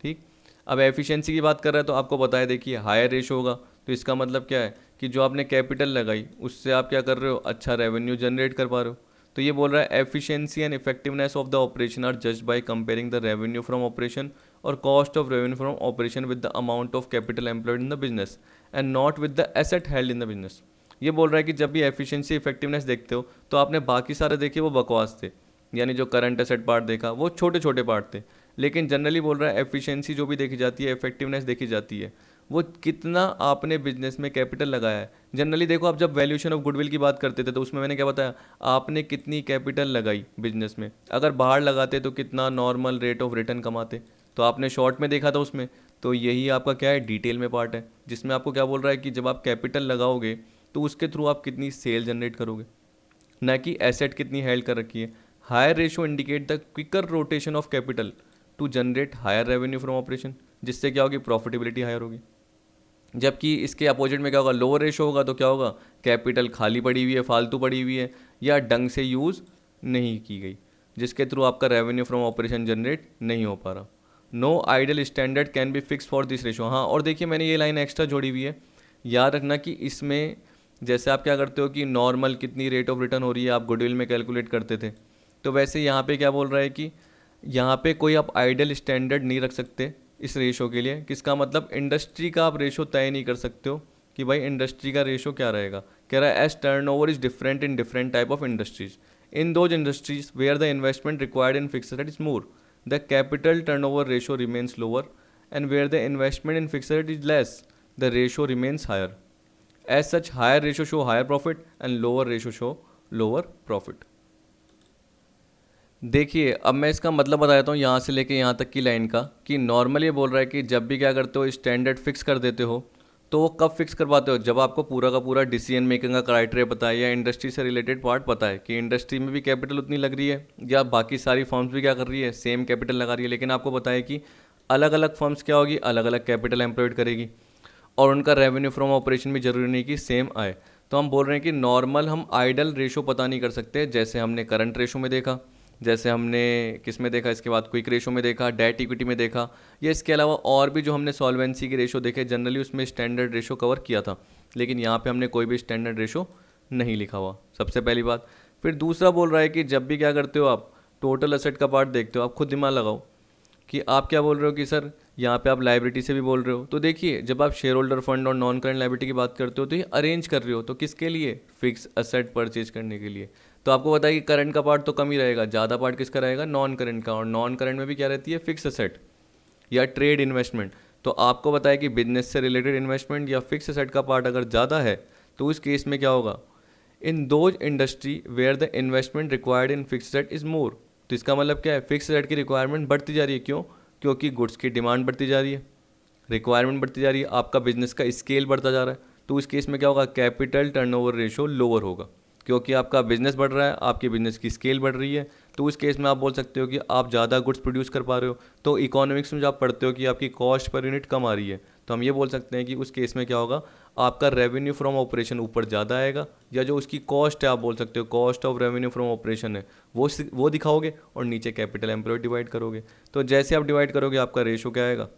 Speaker 1: ठीक। अब एफिशिएंसी की बात कर रहे हैं तो आपको पता है, देखिए हायर रेशो होगा तो इसका मतलब क्या है कि जो आपने कैपिटल लगाई उससे आप क्या कर रहे हो, अच्छा रेवेन्यू जनरेट कर पा रहे हो। तो ये बोल रहा है efficiency and effectiveness of the operation are judged by comparing the revenue from operation और cost of revenue from operation with the amount of capital employed in the business and not with the asset held in the business. ये बोल रहा है कि जब भी efficiency effectiveness देखते हो तो आपने बाकी सारे देखे वो बकवास थे, यानी जो करंट एसेट पार्ट देखा वो छोटे छोटे पार्ट थे, लेकिन जनरली बोल रहा है एफिशिएंसी जो भी देखी जाती है, इफेक्टिवनेस देखी जाती है, वो कितना आपने बिजनेस में कैपिटल लगाया है। जनरली देखो आप जब वैल्यूएशन ऑफ गुडविल की बात करते थे तो उसमें मैंने क्या बताया, आपने कितनी कैपिटल लगाई बिजनेस में, अगर बाहर लगाते तो कितना नॉर्मल रेट ऑफ रिटर्न कमाते, तो आपने शॉर्ट में देखा था उसमें। तो यही आपका क्या है, डिटेल में पार्ट है, जिसमें आपको क्या बोल रहा है कि जब आप कैपिटल लगाओगे तो उसके थ्रू आप कितनी सेल जनरेट करोगे, ना कि एसेट कितनी हेल्ड कर रखी है। Higher ratio indicate the quicker rotation of capital to generate higher revenue from operation, जिससे क्या होगी, प्रॉफिटेबिलिटी हायर होगी। जबकि इसके अपोजिट में क्या होगा, लोअर रेशो होगा तो क्या होगा, कैपिटल खाली पड़ी हुई है, फालतू पड़ी हुई है, या ढंग से यूज़ नहीं की गई, जिसके थ्रू आपका रेवेन्यू फ्रॉम ऑपरेशन जनरेट नहीं हो पा रहा। No ideal standard can be fix for this ratio. हाँ, और देखिए मैंने ये लाइन एक्स्ट्रा जोड़ी हुई है, याद रखना कि इसमें जैसे आप क्या करते हो कि नॉर्मल कितनी रेट ऑफ रिटर्न हो रही है आप गुडविल में कैलकुलेट करते थे, तो वैसे यहाँ पे क्या बोल रहा है कि यहाँ पे कोई आप आइडियल स्टैंडर्ड नहीं रख सकते इस रेशो के लिए। किसका मतलब, इंडस्ट्री का आप रेशो तय नहीं कर सकते हो कि भाई इंडस्ट्री का रेशो क्या रहेगा। कह रहा है as turnover is different in different type of industries, in those industries where the investment required in fixed asset is more the capital turnover ratio remains lower, and where the investment in fixed asset is less the ratio remains higher. As such higher ratio show higher profit and lower ratio show lower profit. देखिए अब मैं इसका मतलब बता देता हूँ यहाँ से लेके यहाँ तक की लाइन का, कि नॉर्मल ये बोल रहा है कि जब भी क्या करते हो स्टैंडर्ड फिक्स कर देते हो, तो वो कब फिक्स करवाते हो, जब आपको पूरा का पूरा डिसीजन मेकिंग का क्राइटेरिया पता है या इंडस्ट्री से रिलेटेड पार्ट पता है कि इंडस्ट्री में भी कैपिटल उतनी लग रही है या बाकी सारी फर्म्स भी क्या कर रही है, सेम कैपिटल लगा रही है, लेकिन आपको पता है कि अलग अलग फर्म्स क्या होगी, अलग अलग कैपिटल एम्प्लॉयड करेगी, और उनका रेवेन्यू फ्रॉम ऑपरेशन भी जरूरी नहीं कि सेम आए। तो हम बोल रहे हैं कि नॉर्मल हम आइडल रेशो पता नहीं कर सकते, जैसे हमने करंट रेशो में देखा, जैसे हमने किस में देखा, इसके बाद क्विक रेशो में देखा, डेट इक्विटी में देखा, या इसके अलावा और भी जो हमने सॉल्वेंसी के रेशो देखे, जनरली उसमें स्टैंडर्ड रेशो कवर किया था, लेकिन यहाँ पे हमने कोई भी स्टैंडर्ड रेशो नहीं लिखा हुआ, सबसे पहली बात। फिर दूसरा बोल रहा है कि जब भी क्या करते हो आप टोटल एसेट का पार्ट देखते हो, आप खुद दिमाग लगाओ कि आप क्या बोल रहे हो कि सर यहाँ पे आप लाइबिलिटी से भी बोल रहे हो। तो देखिए, जब आप शेयर होल्डर फंड और नॉन करंट लाइबिलिटी की बात करते हो तो ये अरेंज कर रहे हो, तो किसके लिए? फिक्स एसेट परचेज करने के लिए। तो आपको पता है कि करंट का पार्ट तो कम ही रहेगा, ज़्यादा पार्ट किसका रहेगा? नॉन करंट का। और नॉन करंट में भी क्या रहती है? फिक्स एसेट या ट्रेड इन्वेस्टमेंट। तो आपको बताया कि बिजनेस से रिलेटेड इन्वेस्टमेंट या फिक्स एसेट का पार्ट अगर ज़्यादा है तो उस केस में क्या होगा? In those industry where the investment required in fix asset is more. तो इसका मतलब क्या है? फिक्स एसेट की रिक्वायरमेंट बढ़ती जा रही है। क्यों? क्योंकि गुड्स की डिमांड बढ़ती जा रही है, रिक्वायरमेंट बढ़ती जा रही है, आपका बिजनेस का स्केल बढ़ता जा रहा है। तो इस केस में क्या होगा? कैपिटल टर्नओवर रेशो लोअर होगा, क्योंकि आपका बिजनेस बढ़ रहा है, आपके बिजनेस की स्केल बढ़ रही है। तो उस केस में आप बोल सकते हो कि आप ज़्यादा गुड्स प्रोड्यूस कर पा रहे हो। तो इकोनॉमिक्स में जब आप पढ़ते हो कि आपकी कॉस्ट पर यूनिट कम आ रही है, तो हम ये बोल सकते हैं कि उस केस में क्या होगा? आपका रेवेन्यू फ्रॉम ऑपरेशन ऊपर ज़्यादा आएगा, या जो उसकी कॉस्ट है, आप बोल सकते हो cost of revenue from operation है, वो दिखाओगे और नीचे कैपिटल एम्प्लॉयड डिवाइड करोगे। तो जैसे आप डिवाइड करोगे आपका रेशो क्या आएगा?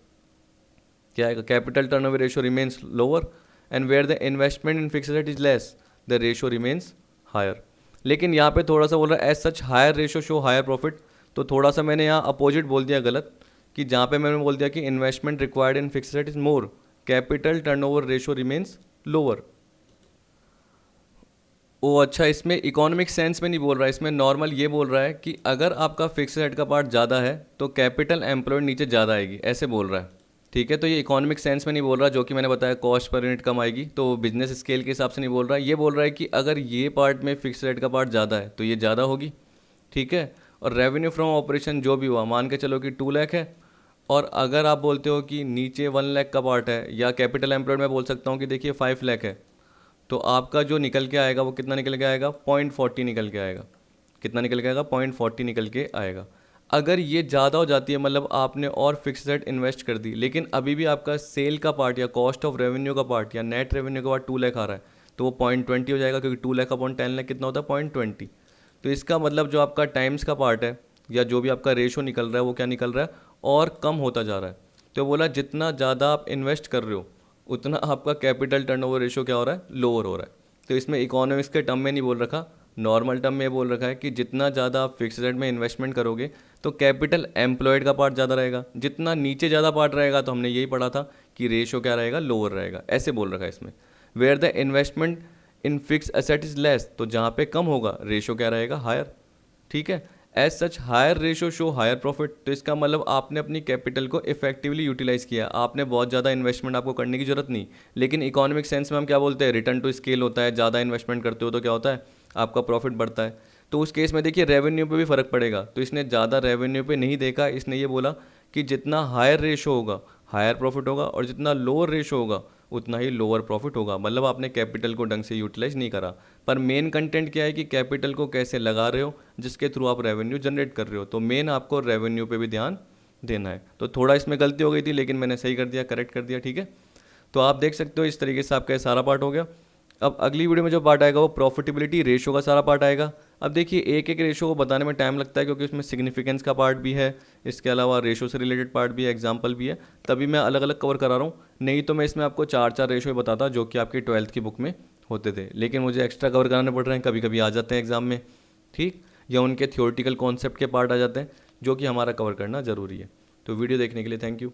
Speaker 1: क्या आएगा? Capital turnover ratio remains lower and where the investment in fixed asset is less the ratio remains higher. लेकिन यहाँ पे थोड़ा सा बोल रहा है as such higher ratio show higher profit. तो थोड़ा सा मैंने यहाँ अपोजिट बोल दिया गलत, कि जहाँ पे मैंने बोल दिया कि investment required in fixed asset is more, capital turnover ratio remains lower. ओ अच्छा, इसमें इकोनॉमिक सेंस में नहीं बोल रहा है, इसमें नॉर्मल ये बोल रहा है कि अगर आपका फिक्स एसेट का पार्ट ज़्यादा है तो कैपिटल एम्प्लॉयड नीचे ज़्यादा आएगी, ऐसे बोल रहा है। ठीक है, तो ये इकोनॉमिक सेंस में नहीं बोल रहा, जो कि मैंने बताया कॉस्ट पर यूनिट कम आएगी, तो बिजनेस स्केल के हिसाब से नहीं बोल रहा है। ये बोल रहा है कि अगर ये पार्ट में फिक्स रेट का पार्ट ज़्यादा है तो ये ज़्यादा होगी। ठीक है, और रेवेन्यू फ्रॉम ऑपरेशन जो भी हुआ, मान के चलो कि 2 लाख है, और अगर आप बोलते हो कि नीचे 1 लाख का पार्ट है, या कैपिटल एम्प्लॉयड में बोल सकता हूँ कि देखिए 5 लाख है, तो आपका जो निकल के आएगा वो कितना निकल के आएगा? 0.40 निकल के आएगा। कितना निकल के आएगा? 0.40 निकल के आएगा। अगर ये ज़्यादा हो जाती है, मतलब आपने और फिक्स रेट इन्वेस्ट कर दी, लेकिन अभी भी आपका सेल का पार्ट या कॉस्ट ऑफ रेवेन्यू का पार्ट या नेट रेवेन्यू का पार्ट 2 लाख आ रहा है, तो वो 0.20 हो जाएगा, क्योंकि 2 लाख अपॉन 10 लाख कितना होता है? 0.20। तो इसका मतलब जो आपका टाइम्स का पार्ट है या जो भी आपका रेशो निकल रहा है वो क्या निकल रहा है? और कम होता जा रहा है। तो बोला जितना ज़्यादा आप इन्वेस्ट कर रहे हो उतना आपका कैपिटल टर्नओवर रेशो क्या हो रहा है? लोअर हो रहा है। तो इसमें इकोनॉमिक्स के टर्म में नहीं बोल रखा, नॉर्मल टर्म में बोल रखा है कि जितना ज़्यादा आप फिक्स रेट में इन्वेस्टमेंट करोगे तो कैपिटल एम्प्लॉयड का पार्ट ज़्यादा रहेगा, जितना नीचे ज़्यादा पार्ट रहेगा तो हमने यही पढ़ा था कि रेशो क्या रहेगा? लोअर रहेगा, ऐसे बोल रखा है इसमें। Where the investment in fix asset is less, तो जहाँ पे कम होगा रेशो क्या रहेगा? हायर। ठीक है, as such higher ratio show higher profit. तो इसका मतलब आपने अपनी कैपिटल को इफेक्टिवली यूटिलाइज किया, आपने बहुत ज़्यादा इन्वेस्टमेंट आपको करने की जरूरत नहीं। लेकिन इकोनॉमिक सेंस में हम क्या बोलते हैं? रिटर्न टू स्केल होता है, ज़्यादा इन्वेस्टमेंट करते हो तो क्या होता है? आपका प्रॉफिट बढ़ता है। तो उस केस में देखिए रेवेन्यू पे भी फ़र्क पड़ेगा, तो इसने ज़्यादा रेवेन्यू पे नहीं देखा, इसने ये बोला कि जितना हायर रेशो होगा हायर प्रॉफिट होगा, और जितना लोअर रेशो होगा उतना ही लोअर प्रॉफिट होगा। मतलब आपने कैपिटल को ढंग से यूटिलाइज नहीं करा। पर मेन कंटेंट क्या है कि कैपिटल को कैसे लगा रहे हो, जिसके थ्रू आप रेवेन्यू जनरेट कर रहे हो। तो मेन आपको रेवेन्यू पे भी ध्यान देना है। तो थोड़ा इसमें गलती हो गई थी, लेकिन मैंने सही कर दिया, करेक्ट कर दिया। ठीक है, तो आप देख सकते हो इस तरीके से आपका सारा पार्ट हो गया। अब अगली वीडियो में जो पार्ट आएगा वो प्रॉफिटेबिलिटी रेशो का सारा पार्ट आएगा। अब देखिए एक एक रेशो को बताने में टाइम लगता है, क्योंकि उसमें सिग्निफिकेंस का पार्ट भी है, इसके अलावा रेशो से रिलेटेड पार्ट भी है, एग्जाम्पल भी है, तभी मैं अलग अलग कवर करा रहा हूँ। नहीं तो मैं इसमें आपको 4 रेशो बताता जो कि आपकी 12th की बुक में होते थे, लेकिन मुझे एक्स्ट्रा कवर कराने पड़ रहे हैं, कभी कभी आ जाते हैं एग्जाम में। ठीक, या उनके थियोरटिकल कॉन्सेप्ट के पार्ट आ जाते हैं जो कि हमारा कवर करना ज़रूरी है। तो वीडियो देखने के लिए थैंक यू।